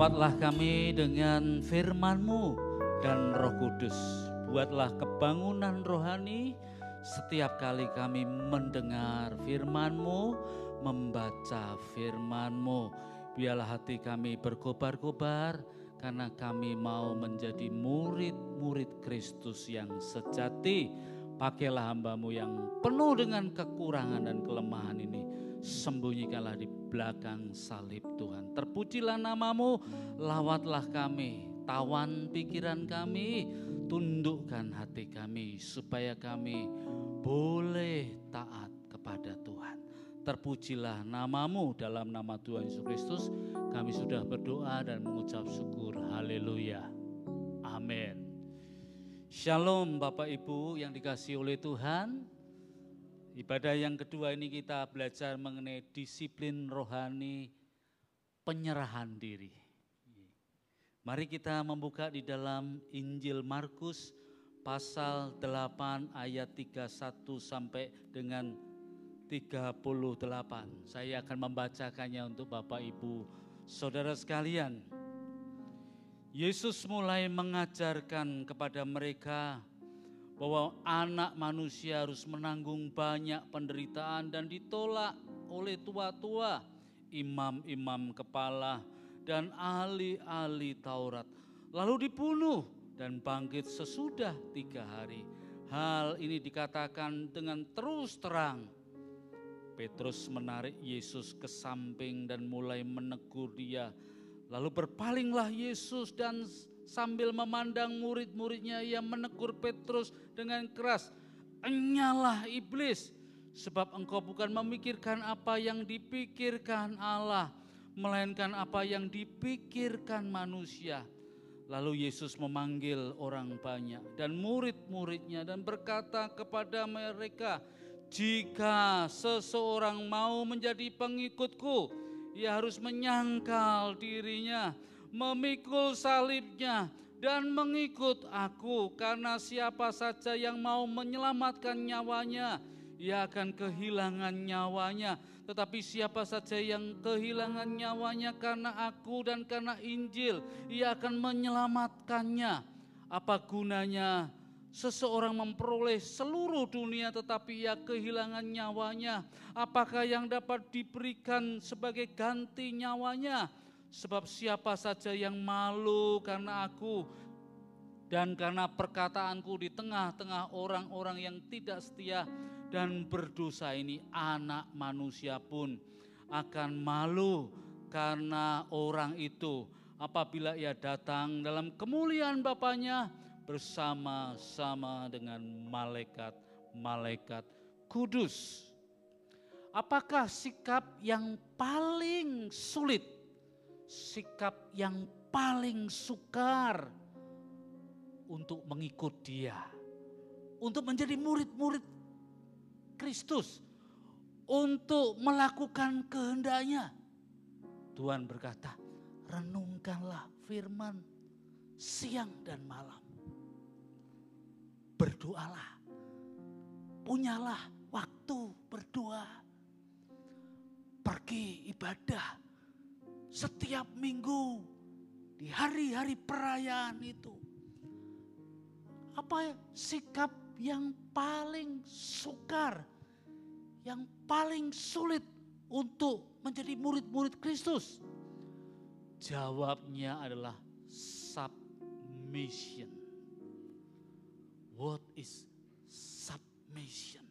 Speaker 2: Rawatlah kami dengan firman-Mu dan Roh Kudus. Buatlah kebangunan rohani setiap kali kami mendengar firman-Mu, membaca firman-Mu. Biarlah hati kami berkobar-kobar karena kami mau menjadi murid-murid Kristus yang sejati. Pakailah hamba-Mu yang penuh dengan kekurangan dan kelemahan ini. Sembunyikanlah di belakang salib Tuhan. Terpujilah nama-Mu, lawatlah kami, tawan pikiran kami, tundukkan hati kami supaya kami boleh taat kepada Tuhan. Terpujilah nama-Mu, dalam nama Tuhan Yesus Kristus kami sudah berdoa dan mengucap syukur. Haleluya. Amin. Shalom Bapak Ibu yang dikasihi oleh Tuhan. Ibadah yang kedua ini kita belajar mengenai disiplin rohani penyerahan diri. Mari kita membuka di dalam Injil Markus pasal 8 ayat 31 sampai dengan 38. Saya akan membacakannya untuk Bapak Ibu Saudara sekalian. Yesus mulai mengajarkan kepada mereka bahwa anak manusia harus menanggung banyak penderitaan dan ditolak oleh tua-tua, imam-imam kepala dan ahli-ahli Taurat. Lalu dibunuh dan bangkit sesudah 3 hari. Hal ini dikatakan dengan terus terang. Petrus menarik Yesus ke samping dan mulai menegur dia. Lalu berpalinglah Yesus dan sambil memandang murid-muridnya ia menegur Petrus dengan keras. Enyalah iblis, sebab engkau bukan memikirkan apa yang dipikirkan Allah, melainkan apa yang dipikirkan manusia. Lalu Yesus memanggil orang banyak dan murid-muridnya dan berkata kepada mereka, jika seseorang mau menjadi pengikutku, ia harus menyangkal dirinya, memikul salibnya dan mengikut aku. Karena siapa saja yang mau menyelamatkan nyawanya, ia akan kehilangan nyawanya. Tetapi siapa saja yang kehilangan nyawanya karena aku dan karena Injil, ia akan menyelamatkannya. Apa gunanya seseorang memperoleh seluruh dunia tetapi ia kehilangan nyawanya? Apakah yang dapat diberikan sebagai ganti nyawanya? Sebab siapa saja yang malu karena aku dan karena perkataanku di tengah-tengah orang-orang yang tidak setia dan berdosa ini, anak manusia pun akan malu karena orang itu apabila ia datang dalam kemuliaan Bapanya bersama-sama dengan malaikat-malaikat kudus. Apakah sikap yang paling sulit, sikap yang paling sukar untuk mengikut Dia, untuk menjadi murid-murid Kristus, untuk melakukan kehendaknya? Tuhan berkata, renungkanlah firman siang dan malam. Berdoalah, punyalah waktu berdoa. Pergi ibadah setiap minggu di hari-hari perayaan itu. Apa sikap yang paling sukar, yang paling sulit untuk menjadi murid-murid Kristus? Jawabnya adalah submission. What is submission?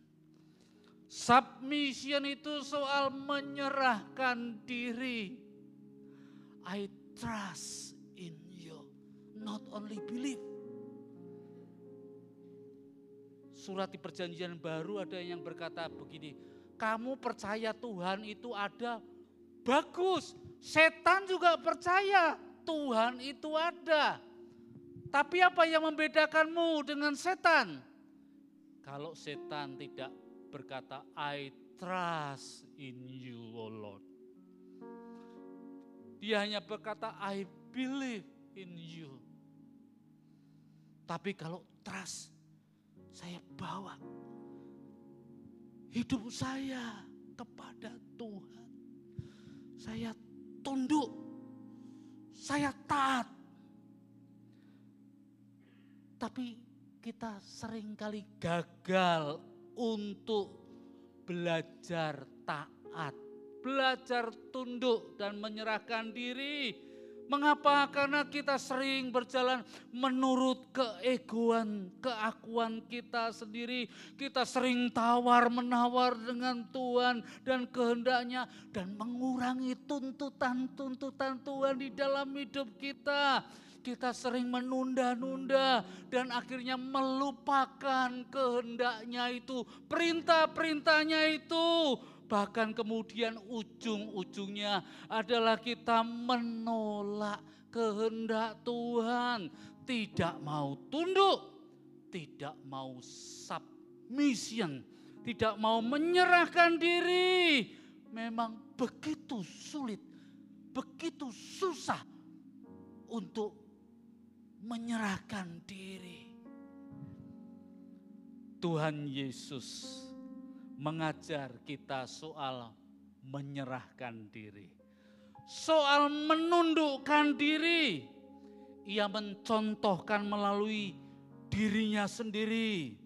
Speaker 2: Submission itu soal menyerahkan diri. I trust in you, not only believe. Surat di Perjanjian Baru ada yang berkata begini, kamu percaya Tuhan itu ada, bagus. Setan juga percaya Tuhan itu ada. Tapi apa yang membedakanmu dengan setan? Kalau setan tidak berkata, I trust in you, O Lord. Dia hanya berkata, I believe in you. Tapi kalau trust, saya bawa hidup saya kepada Tuhan. Saya tunduk, saya taat. Tapi kita seringkali gagal untuk belajar taat, belajar tunduk dan menyerahkan diri. Mengapa? Karena kita sering berjalan menurut keegoan, keakuan kita sendiri. Kita sering tawar-menawar dengan Tuhan dan kehendaknya dan mengurangi tuntutan-tuntutan Tuhan di dalam hidup kita. Kita sering menunda-nunda dan akhirnya melupakan kehendaknya itu, perintah-perintahnya itu. Bahkan kemudian ujung-ujungnya adalah kita menolak kehendak Tuhan. Tidak mau tunduk, tidak mau submission, tidak mau menyerahkan diri. Memang begitu sulit, begitu susah untuk menyerahkan diri. Tuhan Yesus mengajar kita soal menyerahkan diri, soal menundukkan diri. Ia mencontohkan melalui dirinya sendiri.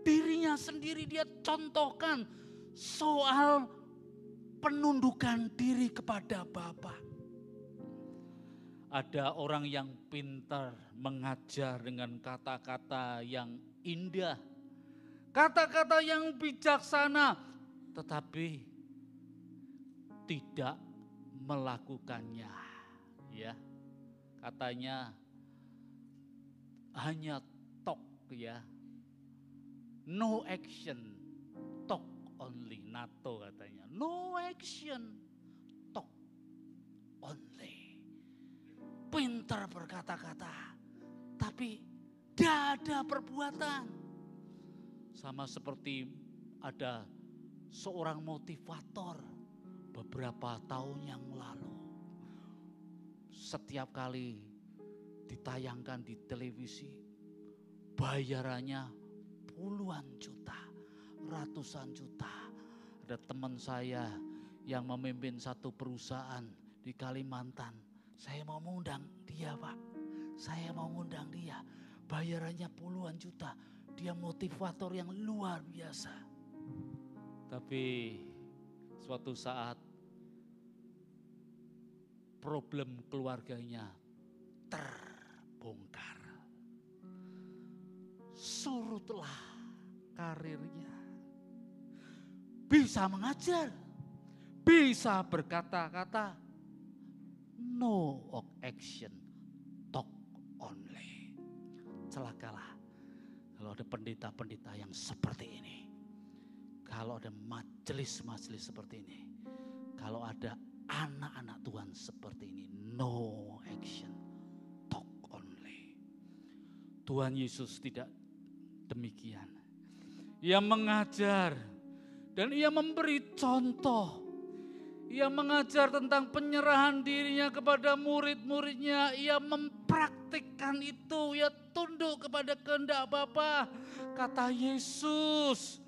Speaker 2: Dirinya sendiri dia contohkan soal penundukan diri kepada Bapa. Ada orang yang pintar mengajar dengan kata-kata yang indah, kata-kata yang bijaksana, tetapi tidak melakukannya. Ya, katanya hanya talk, ya, no action, talk only. NATO katanya, no action, talk only. Pintar berkata-kata, tapi tidak ada perbuatan. Sama seperti ada seorang motivator beberapa tahun yang lalu. Setiap kali ditayangkan di televisi, bayarannya puluhan juta, ratusan juta. Ada teman saya yang memimpin satu perusahaan di Kalimantan. Saya mau mengundang dia, Pak. Saya mau mengundang dia. Bayarannya puluhan juta. Dia motivator yang luar biasa. Tapi suatu saat problem keluarganya terbongkar. Surutlah karirnya. Bisa mengajar, bisa berkata-kata, no action, talk only. Celakalah kalau ada pendeta-pendeta yang seperti ini. Kalau ada majelis-majelis seperti ini. Kalau ada anak-anak Tuhan seperti ini. No action, talk only. Tuhan Yesus tidak demikian. Ia mengajar dan ia memberi contoh. Ia mengajar tentang penyerahan dirinya kepada murid-muridnya. Ia mempraktikkan itu. Ia tunduk kepada kehendak Bapa. Kata Yesus,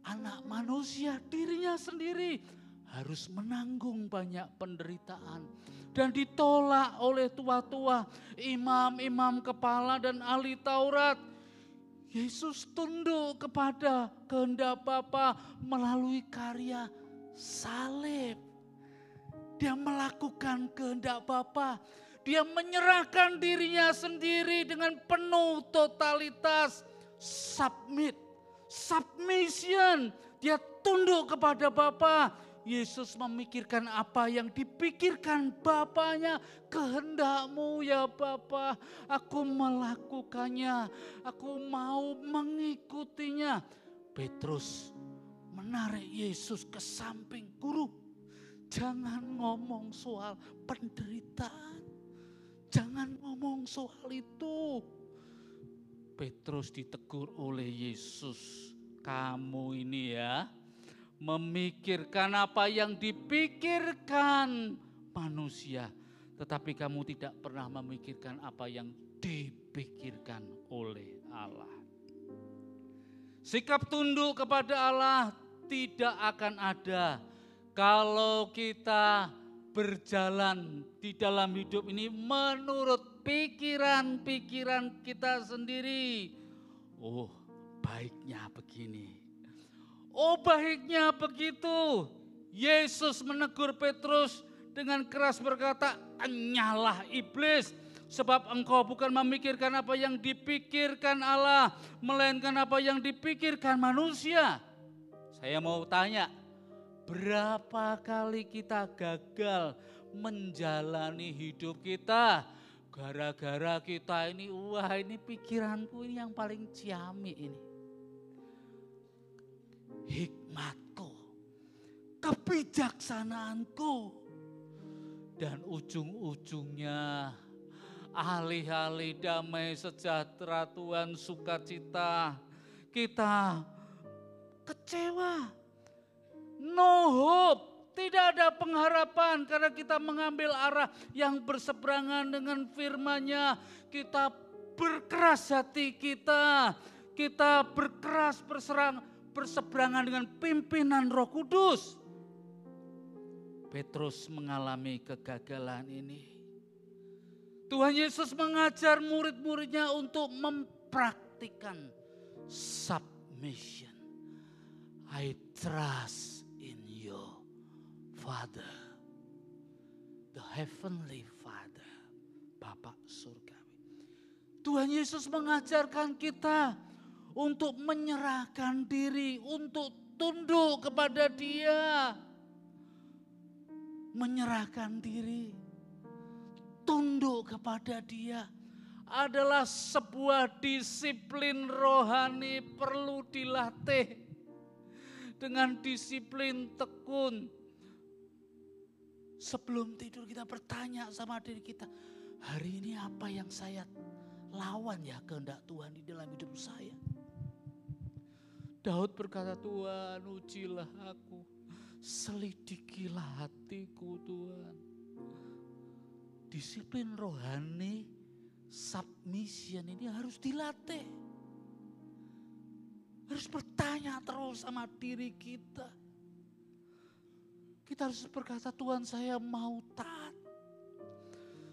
Speaker 2: anak manusia dirinya sendiri harus menanggung banyak penderitaan. Dan ditolak oleh tua-tua, imam-imam kepala dan ahli Taurat. Yesus tunduk kepada kehendak Bapa melalui karya salib. Dia melakukan kehendak Bapa. Dia menyerahkan dirinya sendiri dengan penuh totalitas. Submission. Dia tunduk kepada Bapa. Yesus memikirkan apa yang dipikirkan Bapanya. Kehendakmu ya Bapa, aku melakukannya. Aku mau mengikutinya. Petrus menarik Yesus ke samping. Guru, jangan ngomong soal penderitaan. Jangan ngomong soal itu. Petrus ditegur oleh Yesus. Kamu ini ya, memikirkan apa yang dipikirkan manusia. Tetapi kamu tidak pernah memikirkan apa yang dipikirkan oleh Allah. Sikap tunduk kepada Allah tidak akan ada kalau kita berjalan di dalam hidup ini menurut pikiran-pikiran kita sendiri. Oh, baiknya begini. Oh, baiknya begitu. Yesus menegur Petrus dengan keras berkata, "Enyahlah iblis, sebab engkau bukan memikirkan apa yang dipikirkan Allah, melainkan apa yang dipikirkan manusia." Saya mau tanya, berapa kali kita gagal menjalani hidup kita gara-gara kita ini, wah ini pikiranku ini yang paling ciamik ini. Hikmatku, kebijaksanaanku, dan ujung-ujungnya alih-alih damai sejahtera Tuhan sukacita, kita kecewa, no hope, tidak ada pengharapan karena kita mengambil arah yang berseberangan dengan firman-Nya. Kita berkeras hati kita berkeras berseberangan dengan pimpinan Roh Kudus. Petrus mengalami kegagalan ini. Tuhan Yesus mengajar murid-muridnya untuk mempraktikkan submission. I trust in you, Father, the heavenly Father, Bapa surgawi. Tuhan Yesus mengajarkan kita untuk menyerahkan diri, untuk tunduk kepada Dia. Menyerahkan diri, tunduk kepada Dia adalah sebuah disiplin rohani, perlu dilatih dengan disiplin tekun. Sebelum tidur kita bertanya sama diri kita, hari ini apa yang saya lawan ya kehendak Tuhan di dalam hidup saya. Daud berkata, Tuhan ujilah aku, selidikilah hatiku Tuhan. Disiplin rohani, submission ini harus dilatih. Harus bertanya terus sama diri kita. Kita harus berkata, Tuhan saya mau taat.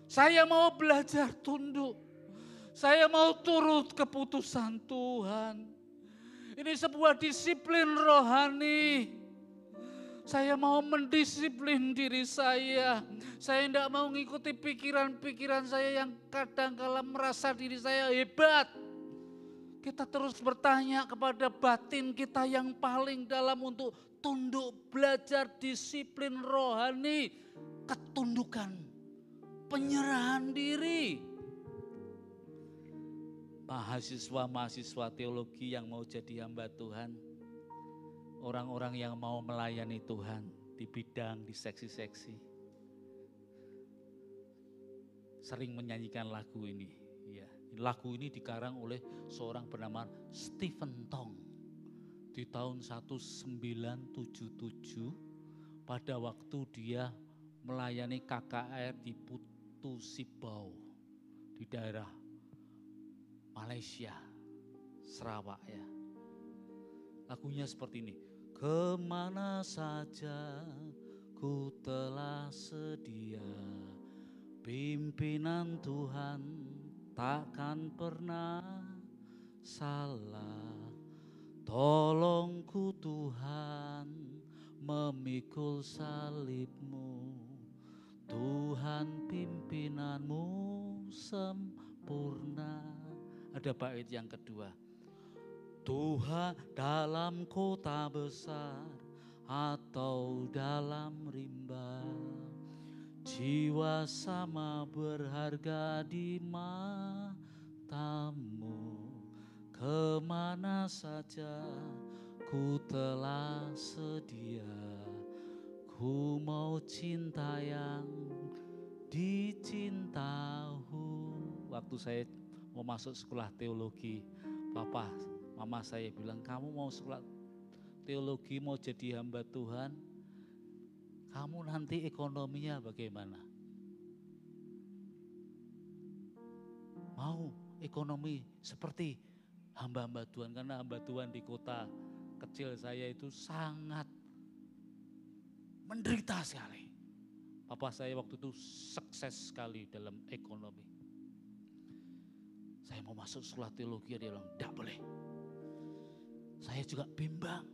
Speaker 2: Saya mau belajar tunduk. Saya mau turut keputusan Tuhan. Ini sebuah disiplin rohani. Saya mau mendisiplin diri saya. Saya tidak mau mengikuti pikiran-pikiran saya yang kadang-kala merasa diri saya hebat. Kita terus bertanya kepada batin kita yang paling dalam untuk tunduk, belajar disiplin rohani, ketundukan, penyerahan diri. Mahasiswa-mahasiswa teologi yang mau jadi hamba Tuhan, orang-orang yang mau melayani Tuhan di bidang, di seksi-seksi, sering menyanyikan lagu ini. Ya, lagu ini dikarang oleh seorang bernama Stephen Tong di tahun 1977 pada waktu dia melayani KKR di Putu Sibau di daerah Malaysia, Sarawak ya. Lagunya seperti ini. Kemana saja ku telah sedia, pimpinan Tuhan takkan pernah salah. Tolongku Tuhan memikul salibmu, Tuhan pimpinanmu sempurna. Ada bait yang kedua. Tuhan dalam kota besar atau dalam rimba, jiwa sama berharga di matamu. Kemana saja ku telah sedia, ku mau cinta yang dicintahu. Waktu saya mau masuk sekolah teologi, papa, mama saya bilang, kamu mau sekolah teologi, mau jadi hamba Tuhan, kamu nanti ekonominya bagaimana? Mau ekonomi seperti hamba-hamba Tuhan, karena hamba Tuhan di kota kecil saya itu sangat menderita sekali. Apa saya waktu itu sukses sekali dalam ekonomi. Saya mau masuk sekolah teologi, dia bilang, tidak boleh. Saya juga bimbang.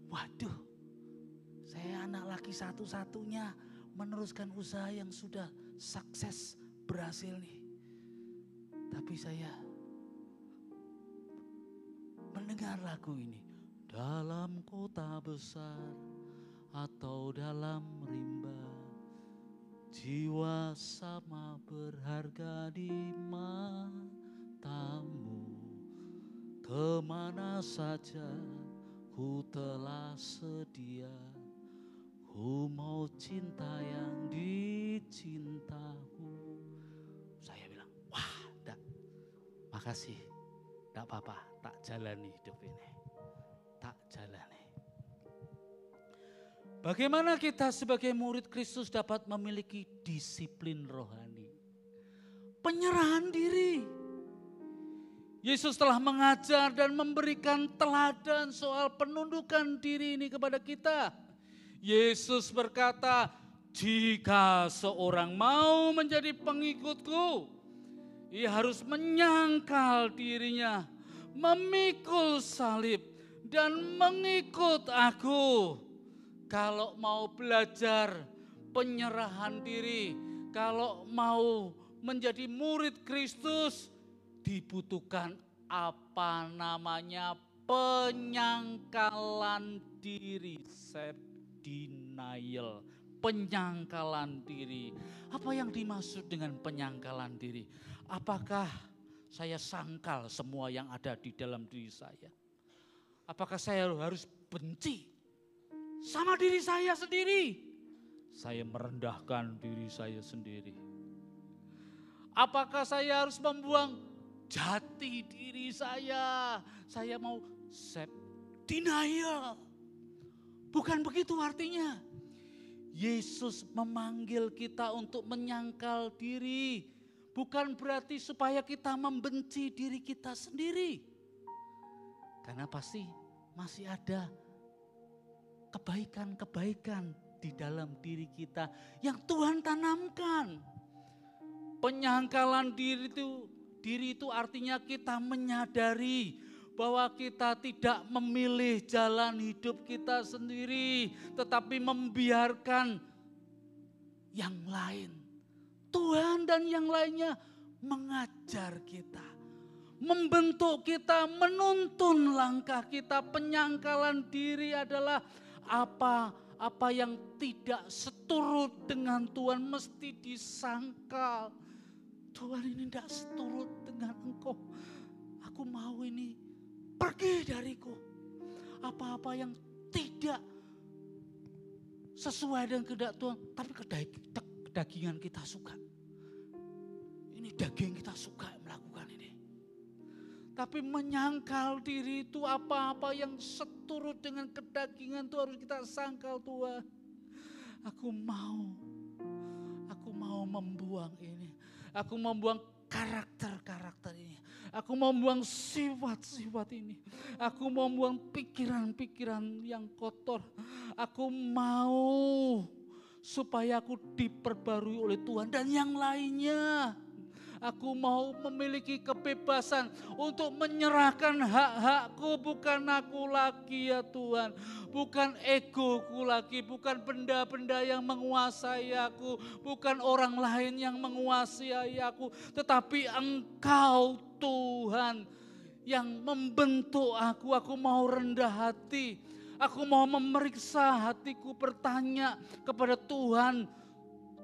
Speaker 2: Waduh, saya anak laki satu-satunya meneruskan usaha yang sudah sukses, berhasil nih. Tapi saya mendengar lagu ini. Dalam kota besar atau dalam rimba, jiwa sama berharga di matamu. Kemana saja ku telah sedia, ku mau cinta yang dicintaku. Saya bilang, wah, enggak, makasih, enggak apa-apa, tak jalani hidup ini, tak jalani. Bagaimana kita sebagai murid Kristus dapat memiliki disiplin rohani? Penyerahan diri. Yesus telah mengajar dan memberikan teladan soal penundukan diri ini kepada kita. Yesus berkata, jika seorang mau menjadi pengikutku, ia harus menyangkal dirinya, memikul salib, dan mengikut aku. Kalau mau belajar penyerahan diri, kalau mau menjadi murid Kristus, dibutuhkan apa namanya penyangkalan diri, self-denial, penyangkalan diri. Apa yang dimaksud dengan penyangkalan diri? Apakah saya sangkal semua yang ada di dalam diri saya? Apakah saya harus benci sama diri saya sendiri? Saya merendahkan diri saya sendiri. Apakah saya harus membuang jati diri saya? Saya mau self-denial. Bukan begitu artinya. Yesus memanggil kita untuk menyangkal diri. Bukan berarti supaya kita membenci diri kita sendiri. Karena pasti masih ada kebaikan-kebaikan di dalam diri kita yang Tuhan tanamkan. Penyangkalan diri itu artinya kita menyadari bahwa kita tidak memilih jalan hidup kita sendiri, tetapi membiarkan yang lain. Tuhan dan yang lainnya mengajar kita, membentuk kita, menuntun langkah kita. Penyangkalan diri adalah apa yang tidak seturut dengan Tuhan mesti disangkal. Tuhan, ini tidak seturut dengan Engkau. Aku mau ini pergi dariku. Apa-apa yang tidak sesuai dengan kehendak Tuhan, tapi kedagingan kita suka. Ini daging kita suka melakukan ini. Tapi menyangkal diri itu apa-apa yang seturut dengan kedagingan itu harus kita sangkal. Tuhan, aku mau membuang ini. Aku mau membuang karakter-karakter ini. Aku mau membuang sifat-sifat ini. Aku mau membuang pikiran-pikiran yang kotor. Aku mau supaya aku diperbarui oleh Tuhan dan yang lainnya. Aku mau memiliki kebebasan untuk menyerahkan hak-hakku, bukan aku lagi ya Tuhan. Bukan egoku lagi, bukan benda-benda yang menguasai aku, bukan orang lain yang menguasai aku. Tetapi Engkau Tuhan yang membentuk aku. Aku mau rendah hati, aku mau memeriksa hatiku, bertanya kepada Tuhan.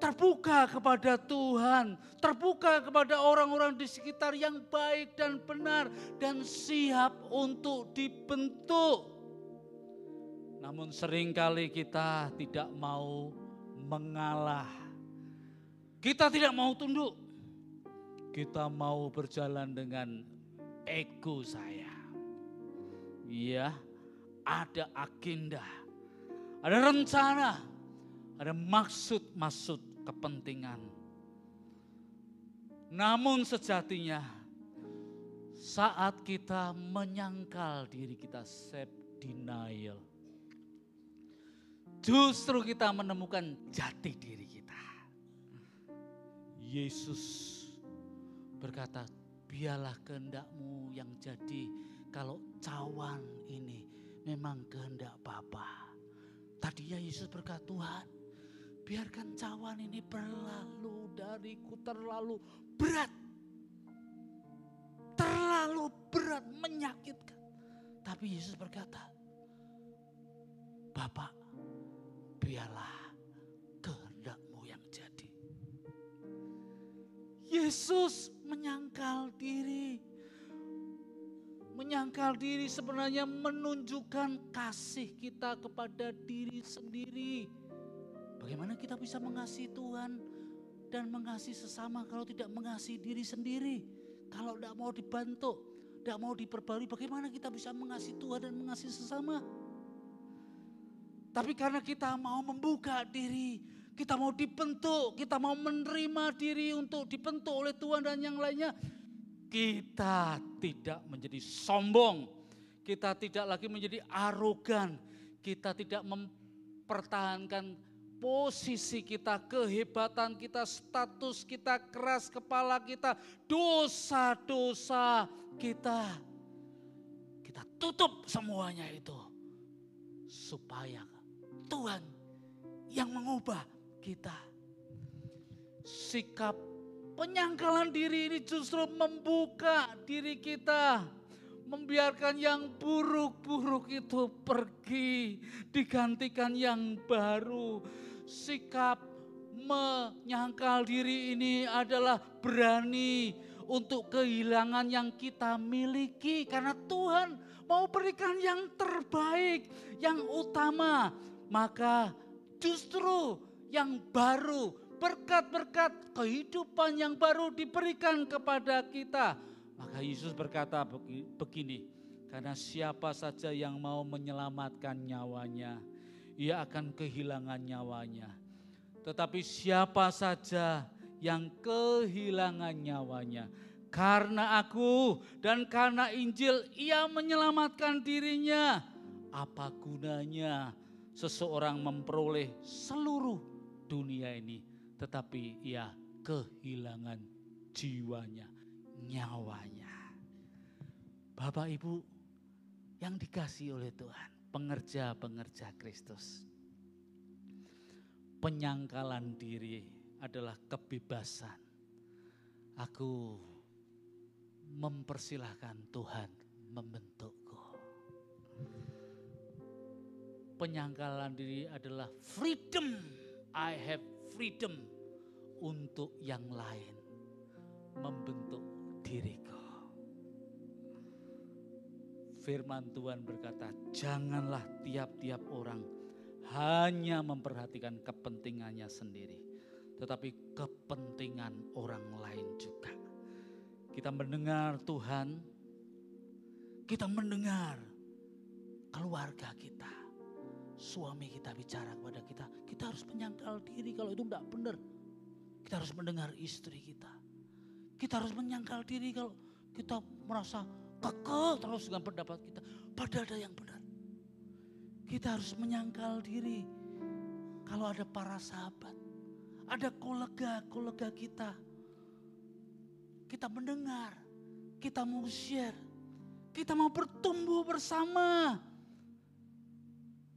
Speaker 2: Terbuka kepada Tuhan, terbuka kepada orang-orang di sekitar yang baik dan benar dan siap untuk dibentuk. Namun seringkali kita tidak mau mengalah. Kita tidak mau tunduk. Kita mau berjalan dengan ego saya. Iya, ada agenda, ada rencana, ada maksud kepentingan. Namun sejatinya saat kita menyangkal diri kita, self-denial, justru kita menemukan jati diri kita. Yesus berkata, biarlah kehendak-Mu yang jadi. Kalau cawan ini memang kehendak Bapa. Tadinya Yesus berkata, Tuhan, biarkan cawan ini berlalu dariku, terlalu berat. Terlalu berat, menyakitkan. Tapi Yesus berkata, Bapa, biarlah kehendak-Mu yang jadi. Yesus menyangkal diri. Menyangkal diri sebenarnya menunjukkan kasih kita kepada diri sendiri. Bagaimana kita bisa mengasihi Tuhan dan mengasihi sesama kalau tidak mengasihi diri sendiri? Kalau tidak mau dibantu, tidak mau diperbarui, bagaimana kita bisa mengasihi Tuhan dan mengasihi sesama? Tapi karena kita mau membuka diri, kita mau dibentuk, kita mau menerima diri untuk dibentuk oleh Tuhan dan yang lainnya, kita tidak menjadi sombong, kita tidak lagi menjadi arogan, kita tidak mempertahankan posisi kita, kehebatan kita, status kita, keras kepala kita, dosa-dosa kita. Kita tutup semuanya itu supaya Tuhan yang mengubah kita. Sikap penyangkalan diri ini justru membuka diri kita. Membiarkan yang buruk-buruk itu pergi. Digantikan yang baru. Sikap menyangkal diri ini adalah berani untuk kehilangan yang kita miliki. Karena Tuhan mau berikan yang terbaik, yang utama. Maka justru yang baru, berkat-berkat kehidupan yang baru diberikan kepada kita. Maka Yesus berkata begini, karena siapa saja yang mau menyelamatkan nyawanya, ia akan kehilangan nyawanya. Tetapi siapa saja yang kehilangan nyawanya, karena aku dan karena Injil, ia menyelamatkan dirinya. Apa gunanya seseorang memperoleh seluruh dunia ini, tetapi ia kehilangan jiwanya, nyawanya. Bapak Ibu yang dikasihi oleh Tuhan, pengerja-pengerja Kristus. Penyangkalan diri adalah kebebasan. Aku mempersilahkan Tuhan membentukku. Penyangkalan diri adalah freedom. I have freedom untuk yang lain membentuk diriku. Firman Tuhan berkata, janganlah tiap-tiap orang hanya memperhatikan kepentingannya sendiri, tetapi kepentingan orang lain juga. Kita mendengar Tuhan, kita mendengar keluarga kita, suami kita bicara kepada kita, kita harus menyangkal diri kalau itu tidak benar. Kita harus mendengar istri kita. Kita harus menyangkal diri kalau kita merasa kekeh terus dengan pendapat kita. Padahal ada yang benar. Kita harus menyangkal diri kalau ada para sahabat, ada kolega-kolega kita. Kita mendengar, kita mau share, kita mau bertumbuh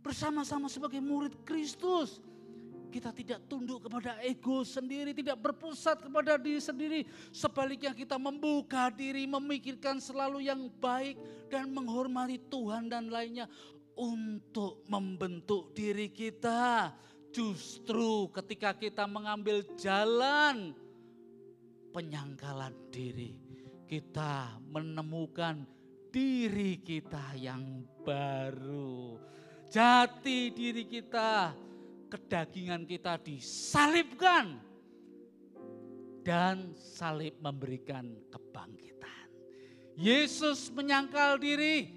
Speaker 2: bersama-sama sebagai murid Kristus. Kita tidak tunduk kepada ego sendiri, tidak berpusat kepada diri sendiri. Sebaliknya kita membuka diri, memikirkan selalu yang baik dan menghormati Tuhan dan lainnya untuk membentuk diri kita. Justru ketika kita mengambil jalan penyangkalan diri, kita menemukan diri kita yang baru. Jati diri kita, kedagingan kita disalibkan dan salib memberikan kebangkitan. Yesus menyangkal diri,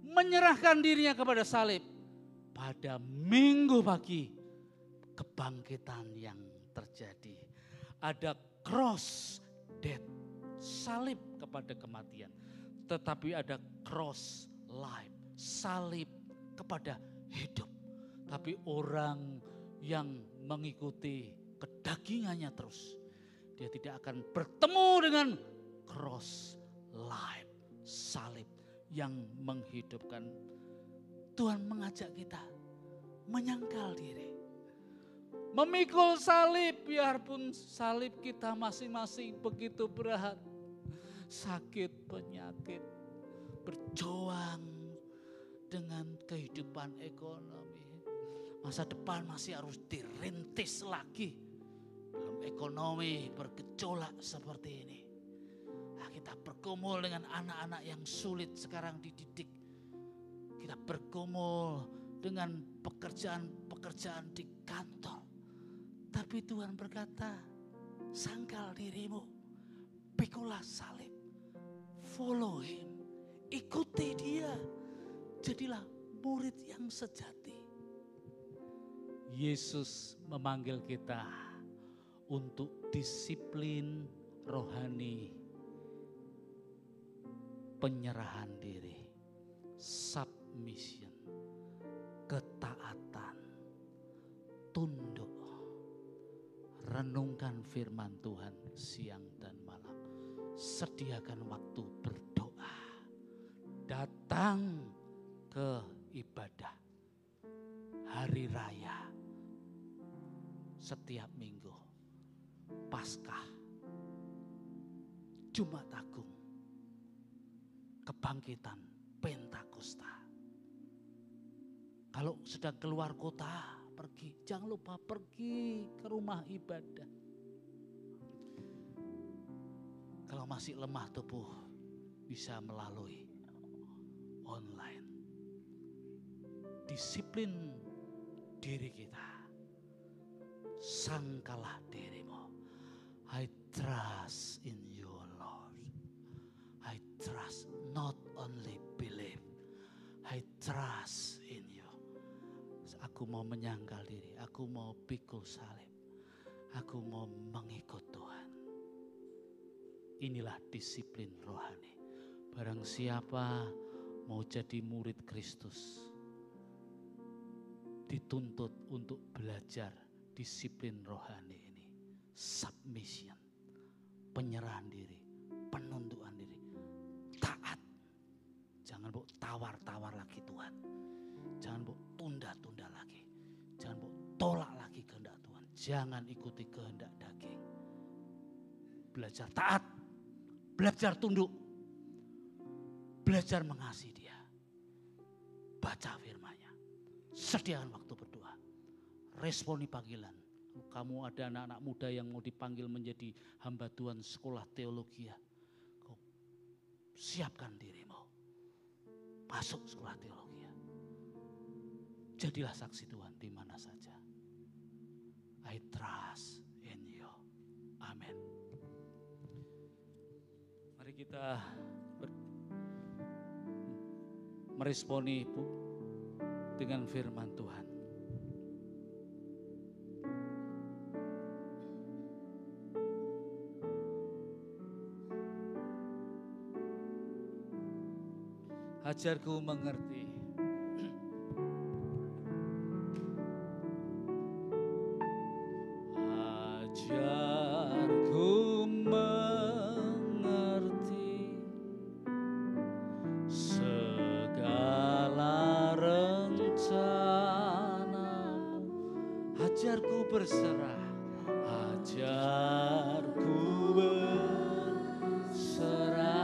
Speaker 2: menyerahkan dirinya kepada salib. Pada minggu pagi kebangkitan yang terjadi. Ada cross death, salib kepada kematian. Tetapi ada cross life, salib kepada hidup. Tapi orang yang mengikuti kedagingannya terus, dia tidak akan bertemu dengan cross, life, salib yang menghidupkan. Tuhan mengajak kita menyangkal diri, memikul salib, biarpun salib kita masing-masing begitu berat, sakit, penyakit, berjuang dengan kehidupan ekonomi. Masa depan masih harus dirintis lagi. Belum ekonomi bergejolak seperti ini. Nah, kita bergumul dengan anak-anak yang sulit sekarang dididik. Kita bergumul dengan pekerjaan-pekerjaan di kantor. Tapi Tuhan berkata, sangkal dirimu, pikulah salib, follow him, ikuti dia, jadilah murid yang sejati. Yesus memanggil kita untuk disiplin rohani, penyerahan diri, submission, ketaatan, tunduk, renungkan firman Tuhan siang dan malam, sediakan waktu berdoa, datang ke ibadah, hari raya, setiap minggu, Paskah, Jumat Agung, kebangkitan, Pentakosta. Kalau sedang keluar kota, pergi, jangan lupa pergi ke rumah ibadah. Kalau masih lemah tubuh, bisa melalui online. Disiplin diri kita. Sangkalah dirimu. I trust in you, Lord. I trust, not only believe. I trust in you. Aku mau menyangkal diri, aku mau pikul salib, aku mau mengikut Tuhan. Inilah disiplin rohani. Barang siapa mau jadi murid Kristus, dituntut untuk belajar disiplin rohani ini. Submission, penyerahan diri, penundukan diri, taat. Jangan mau tawar-tawar lagi Tuhan. Jangan mau tunda-tunda lagi. Jangan mau tolak lagi kehendak Tuhan. Jangan ikuti kehendak daging. Belajar taat, belajar tunduk, belajar mengasihi Dia. Baca firman-Nya, sediakan waktu berdoa, responi panggilan. Kamu ada anak-anak muda yang mau dipanggil menjadi hamba Tuhan sekolah teologi, kau siapkan dirimu, masuk sekolah teologi. Jadilah saksi Tuhan di mana saja. I trust in you. Amin. Mari kita meresponi dengan firman Tuhan. Ajarku mengerti. Ajarku mengerti segala rencana. Ajarku berserah. Ajarku berserah.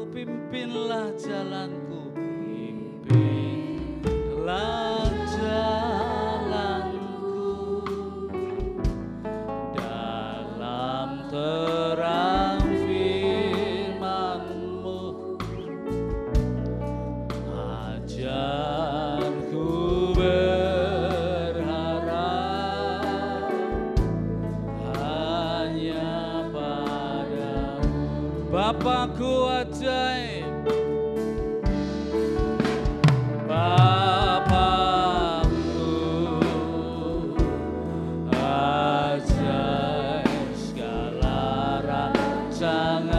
Speaker 2: Pimpinlah jalanku, pimpinlah jalanku dalam terang firman-Mu. Ajarku berharap hanya padamu, Bapakku ajaib. Ajaib segala rancangan.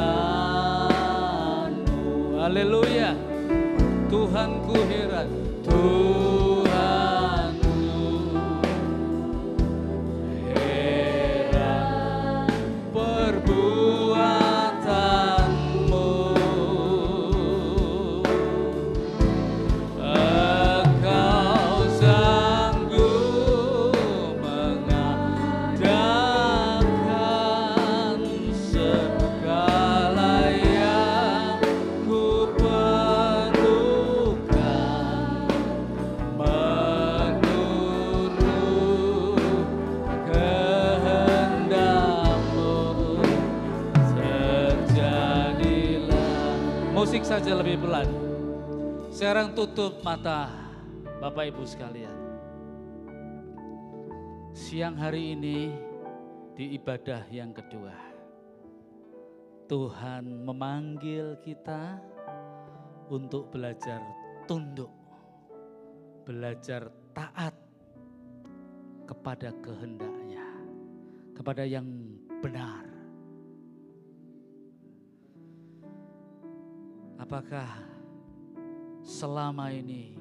Speaker 2: aku heran Tuhanku, heran perbuatanmu. Engkau sanggup mengadakan segala yang ku perlukan, menurut kehendak-Mu terjadilah. Musik saja lebih pelan. Sekarang tutup mata Bapak Ibu sekalian. Siang hari ini di ibadah yang kedua, Tuhan memanggil kita untuk belajar tunduk, belajar taat kepada kehendak-Nya, kepada yang benar. Apakah selama ini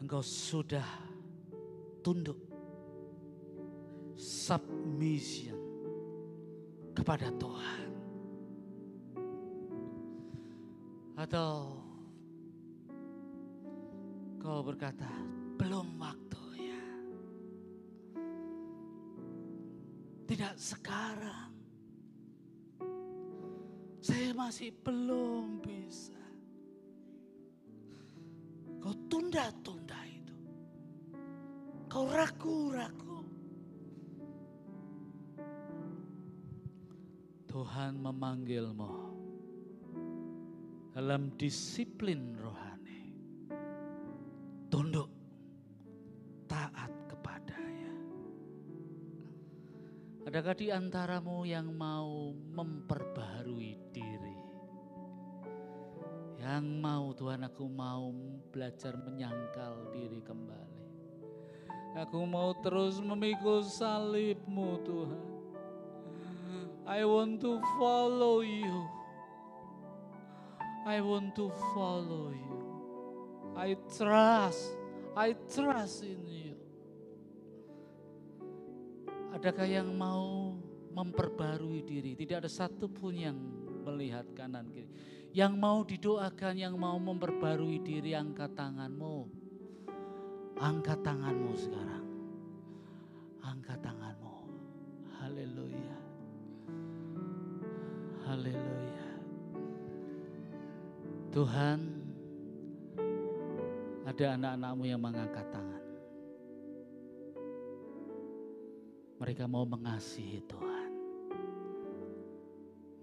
Speaker 2: engkau sudah tunduk, submission kepada Tuhan? Atau kau berkata, belum waktunya, tidak sekarang, saya masih belum bisa. Kau tunda-tunda itu. Kau ragu-ragu. Tuhan memanggilmu dalam disiplin rohani. Tunduk, taat kepada-Nya. Adakah di antaramu yang mau memperbaharui diri? Yang mau, Tuhan, aku mau belajar menyangkal diri kembali. Aku mau terus memikul salib-Mu, Tuhan. I want to follow You. I want to follow You. I trust in You. Adakah yang mau memperbarui diri? Tidak ada satupun yang melihat kanan kiri. Yang mau didoakan, yang mau memperbarui diri, angkat tanganmu. Angkat tanganmu sekarang. Angkat tanganmu. Haleluya. Haleluya. Tuhan, ada anak-anak-Mu yang mengangkat tangan. Mereka mau mengasihi Tuhan.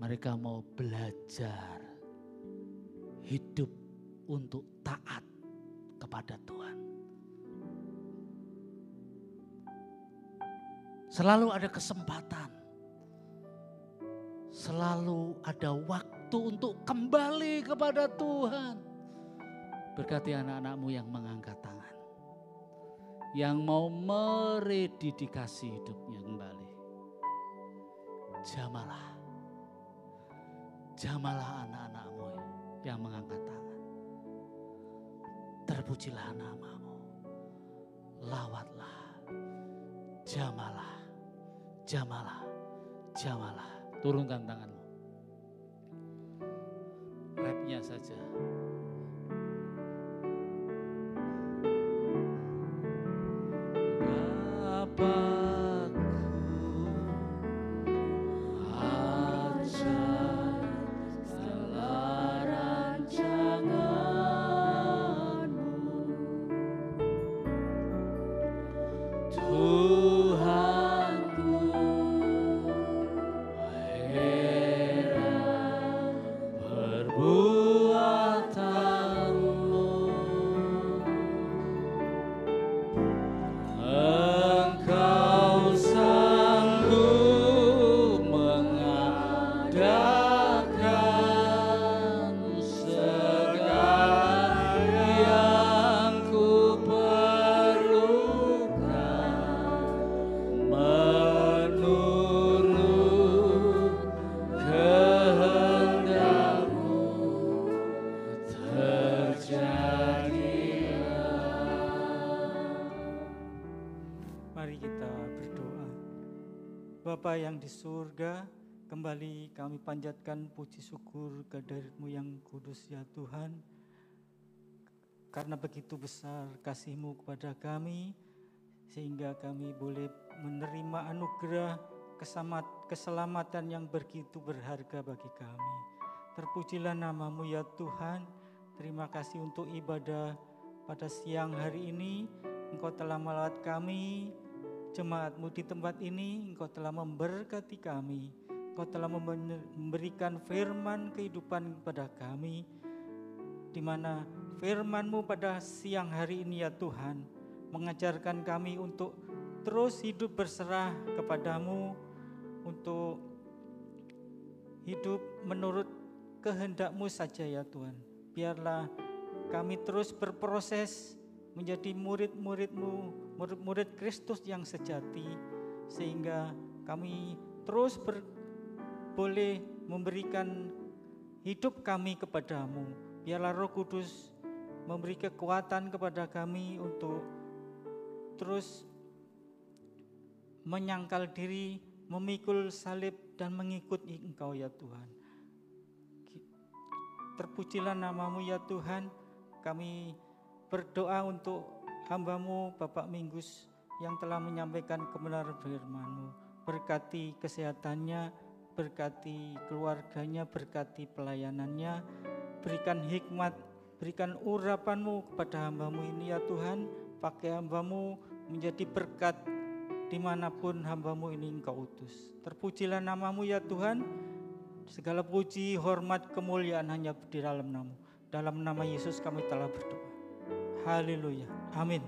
Speaker 2: Mereka mau belajar hidup untuk taat kepada Tuhan. Selalu ada kesempatan. Selalu ada waktu untuk kembali kepada Tuhan. Berkati anak-anak-Mu yang mengangkat tangan. Yang mau merededikasi hidupnya kembali. Jamalah. Jamalah anak-anak-Mu yang mengangkat tangan. Terpujilah nama-Mu. Lawatlah. Jamalah. Jamalah. Jamalah. Turunkan tanganmu. Rapnya saja. Engkau
Speaker 4: Mari kita berdoa. Bapa yang di surga, kembali kami panjatkan puji syukur kehadirat-Mu yang kudus ya Tuhan. Karena begitu besar kasih-Mu kepada kami, sehingga kami boleh menerima anugerah keselamatan yang begitu berharga bagi kami. Terpujilah nama-Mu ya Tuhan. Terima kasih untuk ibadah pada siang hari ini. Engkau telah melawat kami, jemaat-Mu di tempat ini. Engkau telah memberkati kami. Engkau telah memberikan firman kehidupan kepada kami, di mana firman-Mu pada siang hari ini ya Tuhan mengajarkan kami untuk terus hidup berserah kepada-Mu, untuk hidup menurut kehendak-Mu saja ya Tuhan. Biarlah kami terus berproses menjadi murid-murid-Mu, murid-murid Kristus yang sejati, sehingga kami terus boleh memberikan hidup kami kepada-Mu. Biarlah Roh Kudus memberi kekuatan kepada kami untuk terus menyangkal diri, memikul salib dan mengikuti Engkau ya Tuhan. Terpujilah nama-Mu ya Tuhan. Kami berdoa untuk hamba-Mu Bapak Minggus yang telah menyampaikan kebenaran firman-Mu. Berkati kesehatannya, berkati keluarganya, berkati pelayanannya. Berikan hikmat, berikan urapan-Mu kepada hamba-Mu ini ya Tuhan. Pakai hamba-Mu menjadi berkat dimanapun hamba-Mu ini Engkau utus. Terpujilah nama-Mu ya Tuhan. Segala puji, hormat, kemuliaan hanya di dalam nama-Mu. Dalam nama Yesus kami telah berdoa. Haleluya. Amin.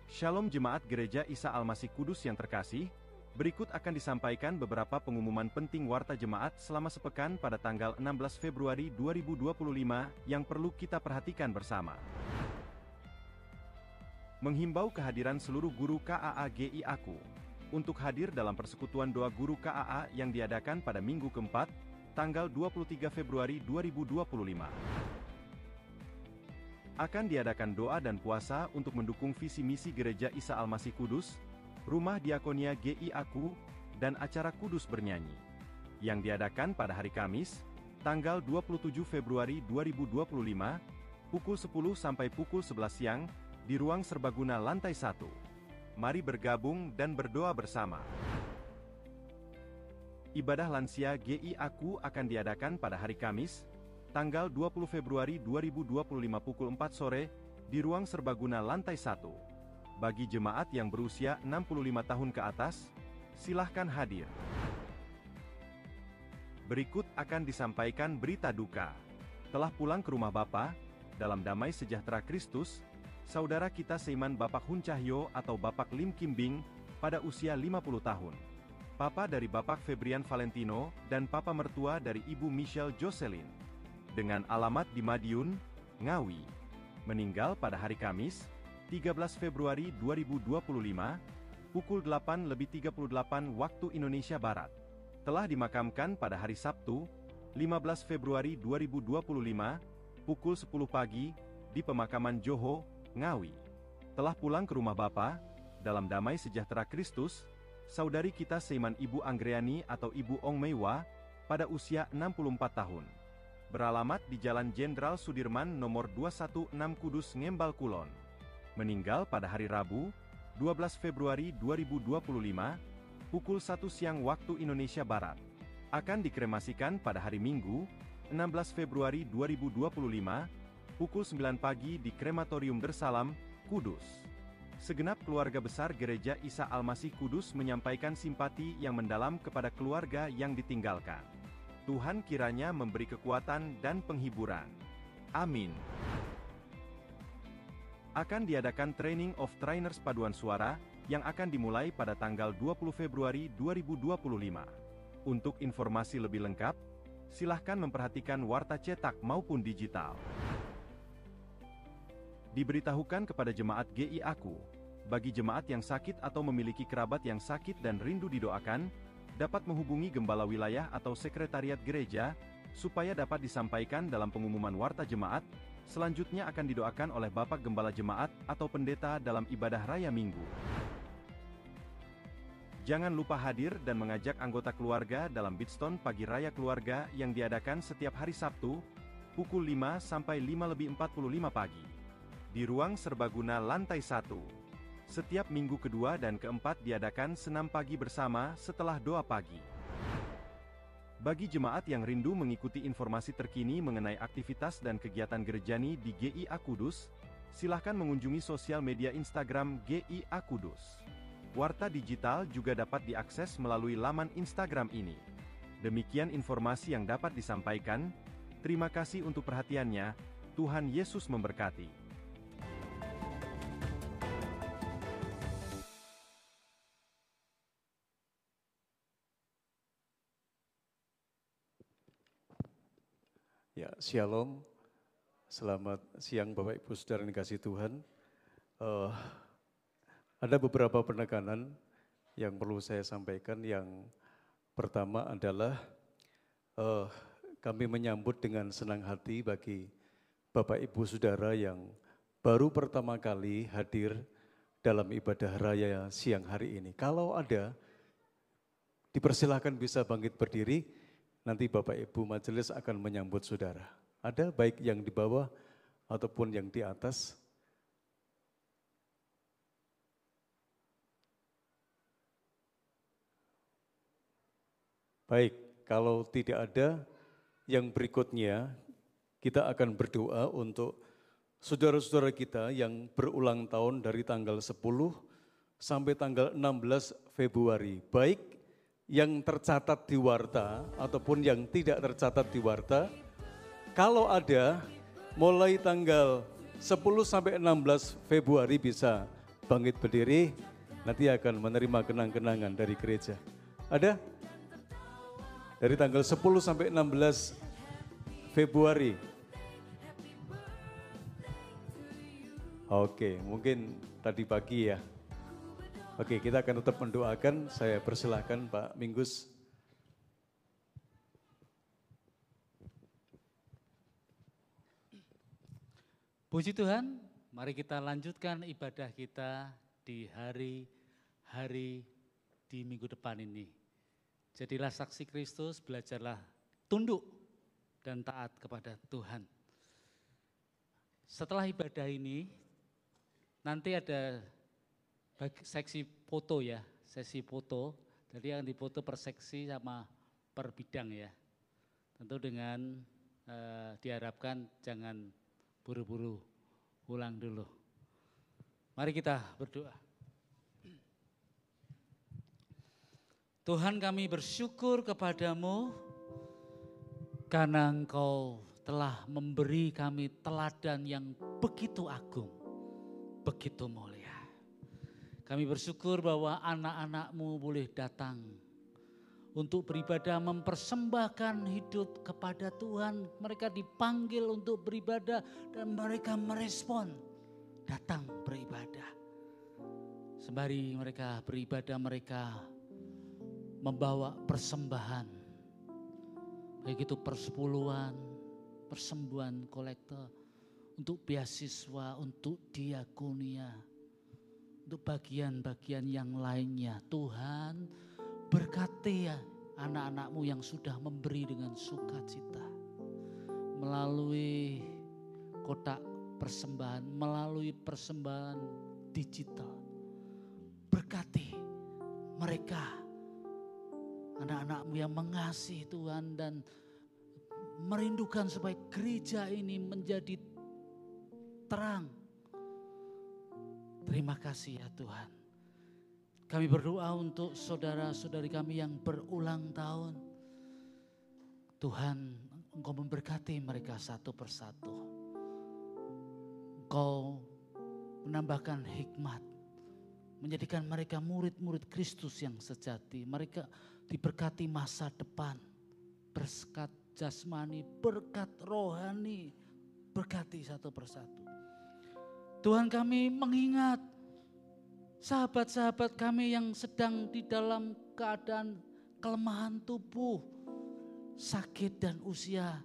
Speaker 5: Shalom Jemaat Gereja Isa Almasih Kudus yang terkasih, berikut akan disampaikan beberapa pengumuman penting warta jemaat selama sepekan pada tanggal 16 Februari 2025 yang perlu kita perhatikan bersama. Menghimbau kehadiran seluruh guru KAA GI Aku untuk hadir dalam persekutuan doa guru KAA yang diadakan pada minggu keempat, tanggal 23 Februari 2025. Akan diadakan doa dan puasa untuk mendukung visi misi Gereja Isa Almasih Kudus, Rumah Diakonia GI Aku, dan acara Kudus Bernyanyi, yang diadakan pada hari Kamis, tanggal 27 Februari 2025, pukul 10 sampai pukul 11 siang, di ruang serbaguna lantai 1. Mari bergabung dan berdoa bersama. Ibadah lansia GI Aku akan diadakan pada hari Kamis, tanggal 20 Februari 2025 pukul 4 sore, di ruang serbaguna lantai 1. Bagi jemaat yang berusia 65 tahun ke atas, silahkan hadir. Berikut akan disampaikan berita duka. Telah pulang ke rumah Bapa, dalam damai sejahtera Kristus, saudara kita seiman Bapak Hun Cahyo atau Bapak Lim Kimbing, pada usia 50 tahun. Papa dari Bapak Febrian Valentino, dan Papa mertua dari Ibu Michelle Jocelyn. Dengan alamat di Madiun, Ngawi. Meninggal pada hari Kamis, 13 Februari 2025, pukul 8:38 waktu Indonesia Barat. Telah dimakamkan pada hari Sabtu, 15 Februari 2025, pukul 10 pagi, di pemakaman Joho, Ngawi. Telah pulang ke rumah Bapa, dalam damai sejahtera Kristus, saudari kita seiman Ibu Anggreani atau Ibu Ong Meiwa, pada usia 64 tahun. Beralamat di Jalan Jenderal Sudirman nomor 216 Kudus Ngembal Kulon. Meninggal pada hari Rabu, 12 Februari 2025, pukul 1 siang waktu Indonesia Barat. Akan dikremasikan pada hari Minggu, 16 Februari 2025, pukul 9 pagi di Krematorium Dersalam, Kudus. Segenap keluarga besar Gereja Isa Almasih Kudus menyampaikan simpati yang mendalam kepada keluarga yang ditinggalkan. Tuhan kiranya memberi kekuatan dan penghiburan. Amin. Akan diadakan Training of Trainers Paduan Suara, yang akan dimulai pada tanggal 20 Februari 2025. Untuk informasi lebih lengkap, silahkan memperhatikan warta cetak maupun digital. Diberitahukan kepada jemaat GI Aku, bagi jemaat yang sakit atau memiliki kerabat yang sakit dan rindu didoakan, dapat menghubungi gembala wilayah atau sekretariat gereja, supaya dapat disampaikan dalam pengumuman warta jemaat, selanjutnya akan didoakan oleh Bapak Gembala Jemaat atau Pendeta dalam ibadah Raya Minggu. Jangan lupa hadir dan mengajak anggota keluarga dalam Bidstone Pagi Raya Keluarga yang diadakan setiap hari Sabtu, pukul 5 sampai 5:45 pagi. Di ruang serbaguna lantai 1. Setiap minggu kedua dan keempat diadakan senam pagi bersama setelah doa pagi. Bagi jemaat yang rindu mengikuti informasi terkini mengenai aktivitas dan kegiatan gerejani di GIA Kudus, silahkan mengunjungi sosial media Instagram GIA Kudus. Warta digital juga dapat diakses melalui laman Instagram ini. Demikian informasi yang dapat disampaikan. Terima kasih untuk perhatiannya. Tuhan Yesus memberkati.
Speaker 6: Ya, Shalom. Selamat siang Bapak Ibu Saudara yang dikasihi Tuhan. Ada beberapa penekanan yang perlu saya sampaikan. Yang pertama adalah kami menyambut dengan senang hati bagi Bapak Ibu Saudara yang baru pertama kali hadir dalam ibadah raya siang hari ini. Kalau ada, dipersilakan bisa bangkit berdiri. Nanti Bapak Ibu Majelis akan menyambut saudara. Ada baik yang di bawah ataupun yang di atas. Baik, kalau tidak ada, yang berikutnya kita akan berdoa untuk saudara-saudara kita yang berulang tahun dari tanggal 10 sampai tanggal 16 Februari. Baik yang tercatat di warta ataupun yang tidak tercatat di warta, kalau ada mulai tanggal 10 sampai 16 Februari bisa bangkit berdiri, nanti akan menerima kenang-kenangan dari gereja. Ada? Dari tanggal 10 sampai 16 Februari. Oke, mungkin tadi pagi ya. Oke, kita akan tetap mendoakan. Saya persilahkan Pak Minggus.
Speaker 2: Puji Tuhan, mari kita lanjutkan ibadah kita di hari-hari di minggu depan ini. Jadilah saksi Kristus, belajarlah tunduk dan taat kepada Tuhan. Setelah ibadah ini, nanti ada seksi foto ya, sesi foto. Jadi yang dipoto per seksi sama per bidang ya. Tentu dengan diharapkan jangan buru-buru ulang dulu. Mari kita berdoa. Tuhan, kami bersyukur kepadamu karena Engkau telah memberi kami teladan yang begitu agung, begitu mulia. Kami bersyukur bahwa anak-anak-Mu boleh datang untuk beribadah, mempersembahkan hidup kepada Tuhan. Mereka dipanggil untuk beribadah dan mereka merespon, datang beribadah. Sembari mereka beribadah, mereka membawa persembahan. Baik itu persepuluhan, persembahan kolektor, untuk beasiswa, untuk diakonia, untuk bagian-bagian yang lainnya. Tuhan, berkati ya anak-anak-Mu yang sudah memberi dengan sukacita. Melalui kotak persembahan, melalui persembahan digital. Berkati mereka, anak-anak-Mu yang mengasihi Tuhan dan merindukan supaya gereja ini menjadi terang. Terima kasih ya Tuhan. Kami berdoa untuk saudara-saudari kami yang berulang tahun. Tuhan, Engkau memberkati mereka satu persatu. Engkau menambahkan hikmat, menjadikan mereka murid-murid Kristus yang sejati. Mereka diberkati masa depan, berkat jasmani, berkat rohani, berkati satu persatu. Tuhan, kami mengingat sahabat-sahabat kami yang sedang di dalam keadaan kelemahan tubuh, sakit dan usia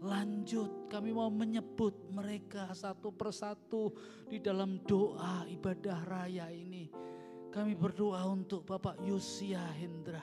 Speaker 2: lanjut. Kami mau menyebut mereka satu persatu di dalam doa ibadah raya ini. Kami berdoa untuk Bapak Yosia Hendra,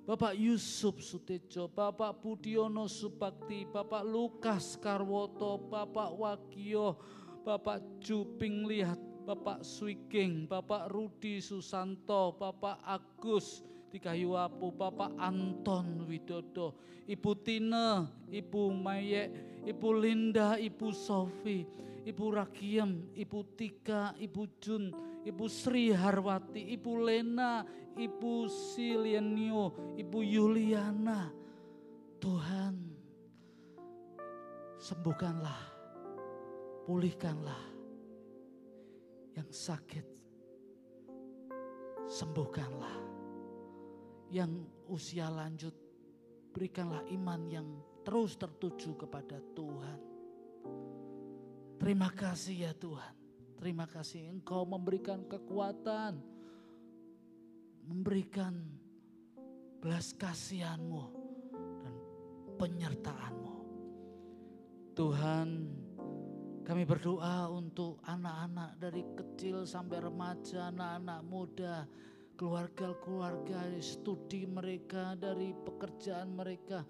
Speaker 2: Bapak Yusuf Sutejo, Bapak Budiono Subakti, Bapak Lukas Karwoto, Bapak Wagio, Bapak Juping Lihat, Bapak Swiking, Bapak Rudi Susanto, Bapak Agus di Kayuapu, Bapak Anton Widodo, Ibu Tine, Ibu Mayek, Ibu Linda, Ibu Sofi, Ibu Rakiem, Ibu Tika, Ibu Jun, Ibu Sri Harwati, Ibu Lena, Ibu Silienio, Ibu Yuliana. Tuhan, sembuhkanlah, pulihkanlah yang sakit, sembuhkanlah yang usia lanjut, berikanlah iman yang terus tertuju kepada Tuhan. Terima kasih ya Tuhan, terima kasih Engkau memberikan kekuatan, memberikan belas kasihan-Mu dan penyertaan-Mu. Tuhan, kami berdoa untuk anak-anak dari kecil sampai remaja, anak-anak muda, keluarga-keluarga, studi mereka, dari pekerjaan mereka,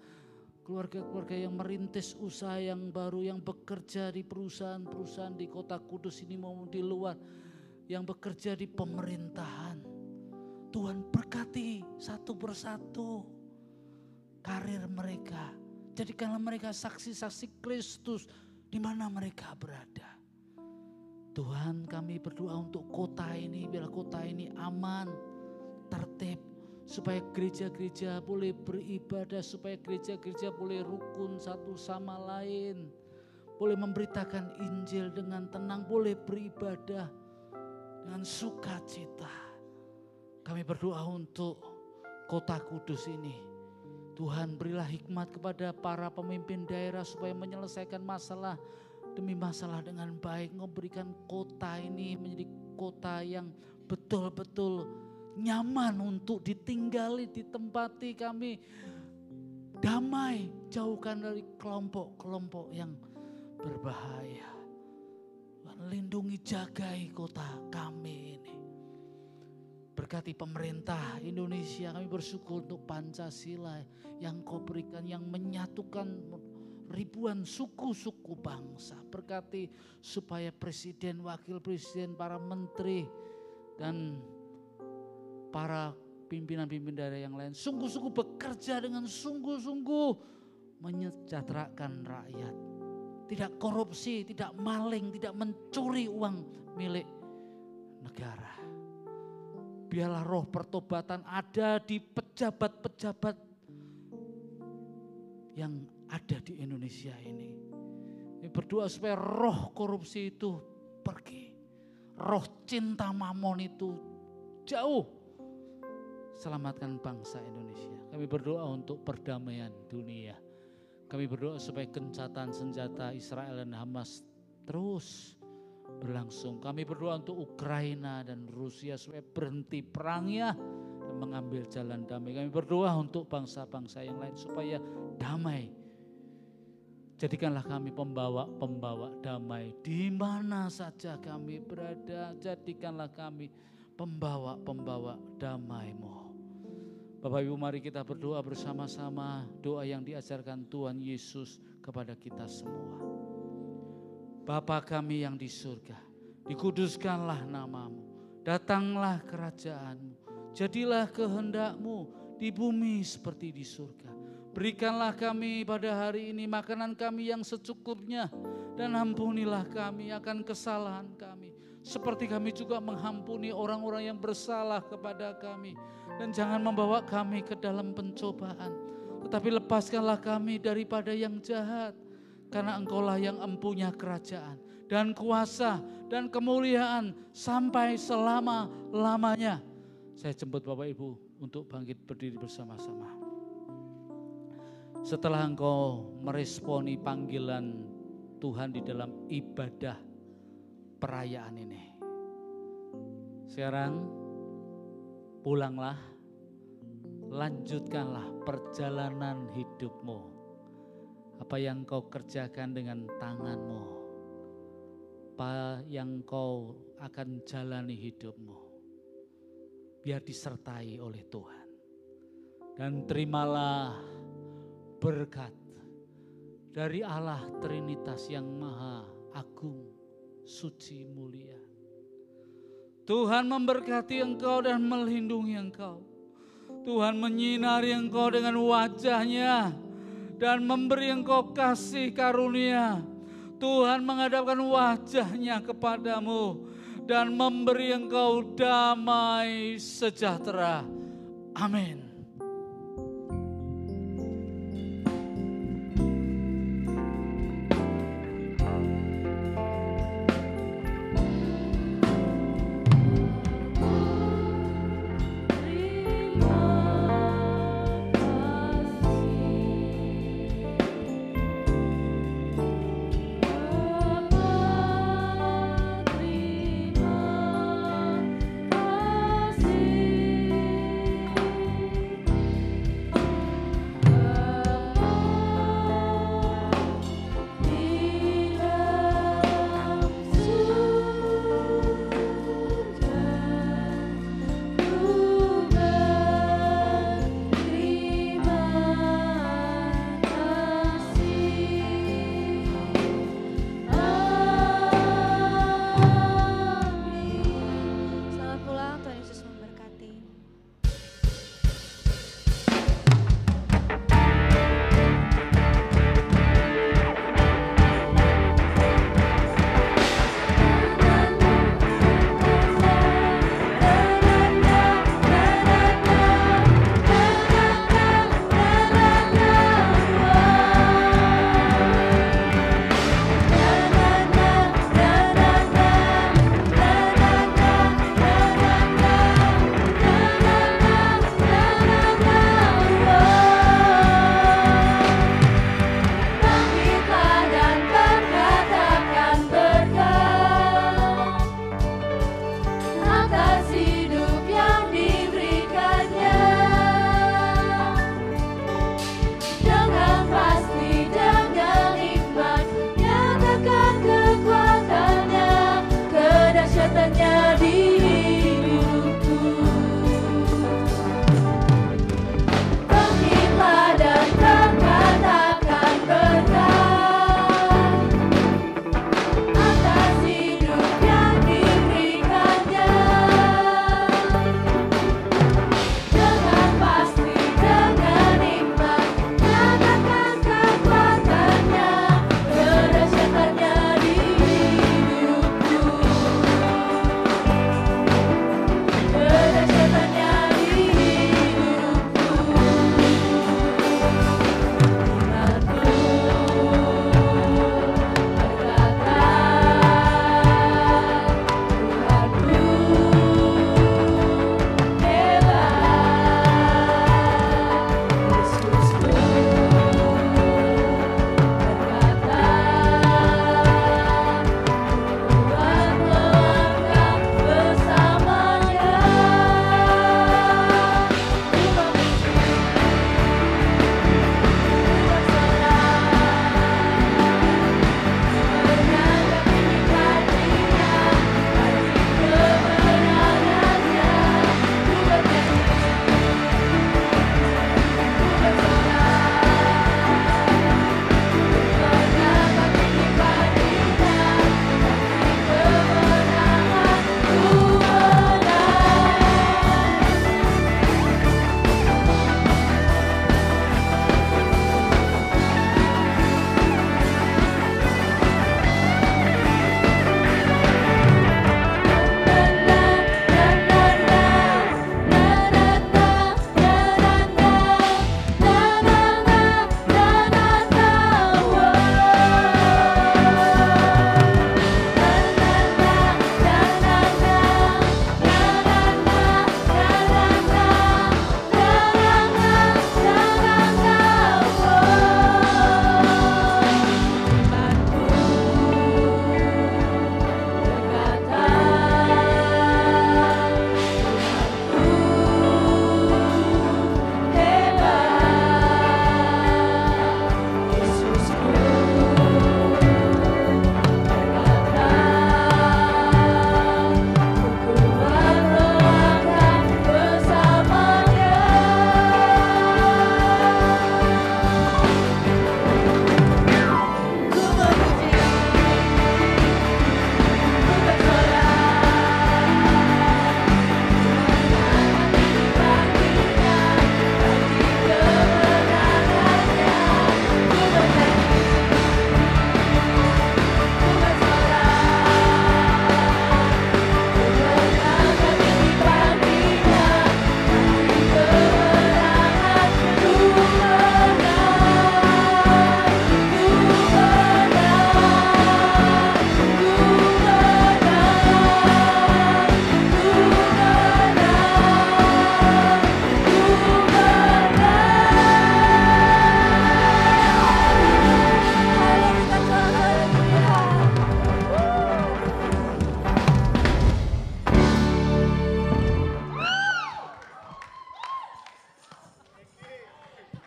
Speaker 2: keluarga-keluarga yang merintis usaha yang baru, yang bekerja di perusahaan-perusahaan di Kota Kudus ini maupun di luar, yang bekerja di pemerintahan. Tuhan berkati satu persatu karir mereka, jadikanlah mereka saksi-saksi Kristus di mana mereka berada. Tuhan, kami berdoa untuk kota ini, biar kota ini aman, tertib, supaya gereja-gereja boleh beribadah, supaya gereja-gereja boleh rukun satu sama lain, boleh memberitakan Injil dengan tenang, boleh beribadah dengan sukacita. Kami berdoa untuk Kota Kudus ini. Tuhan, berilah hikmat kepada para pemimpin daerah supaya menyelesaikan masalah demi masalah dengan baik. Memberikan kota ini menjadi kota yang betul-betul nyaman untuk ditinggali, ditempati. Kami damai, jauhkan dari kelompok-kelompok yang berbahaya. Lindungi, jagai kota kami ini. Berkati pemerintah Indonesia, kami bersyukur untuk Pancasila yang Kau berikan, yang menyatukan ribuan suku-suku bangsa. Berkati supaya presiden, wakil presiden, para menteri, dan para pimpinan-pimpinan daerah yang lain sungguh-sungguh bekerja dengan sungguh-sungguh menyejahterakan rakyat. Tidak korupsi, tidak maling, tidak mencuri uang milik negara. Biarlah roh pertobatan ada di pejabat-pejabat yang ada di Indonesia ini. Berdoa supaya roh korupsi itu pergi. Roh cinta mamon itu jauh. Selamatkan bangsa Indonesia. Kami berdoa untuk perdamaian dunia. Kami berdoa supaya gencatan senjata Israel dan Hamas terus berlangsung. Kami berdoa untuk Ukraina dan Rusia supaya berhenti perangnya dan mengambil jalan damai. Kami berdoa untuk bangsa-bangsa yang lain supaya damai. Jadikanlah kami pembawa-pembawa damai di mana saja kami berada. Jadikanlah kami pembawa-pembawa damai-Mu. Bapak Ibu, mari kita berdoa bersama-sama doa yang diajarkan Tuhan Yesus kepada kita semua. Bapa kami yang di surga, dikuduskanlah nama-Mu, datanglah kerajaan-Mu, jadilah kehendak-Mu di bumi seperti di surga. Berikanlah kami pada hari ini makanan kami yang secukupnya, dan ampunilah kami akan kesalahan kami, seperti kami juga mengampuni orang-orang yang bersalah kepada kami. Dan jangan membawa kami ke dalam pencobaan, tetapi lepaskanlah kami daripada yang jahat. Karena Engkaulah yang empunya kerajaan dan kuasa dan kemuliaan sampai selama-lamanya. Saya jemput Bapak Ibu untuk bangkit berdiri bersama-sama. Setelah Engkau meresponi panggilan Tuhan di dalam ibadah perayaan ini. Sekarang pulanglah, lanjutkanlah perjalanan hidupmu. Apa yang kau kerjakan dengan tanganmu, apa yang kau akan jalani hidupmu, biar disertai oleh Tuhan. Dan terimalah berkat dari Allah Trinitas yang Maha Agung, Suci, Mulia. Tuhan memberkati engkau dan melindungi engkau. Tuhan menyinari engkau dengan wajah-Nya dan memberi engkau kasih karunia. Tuhan menghadapkan wajah-Nya kepadamu dan memberi engkau damai sejahtera. Amin.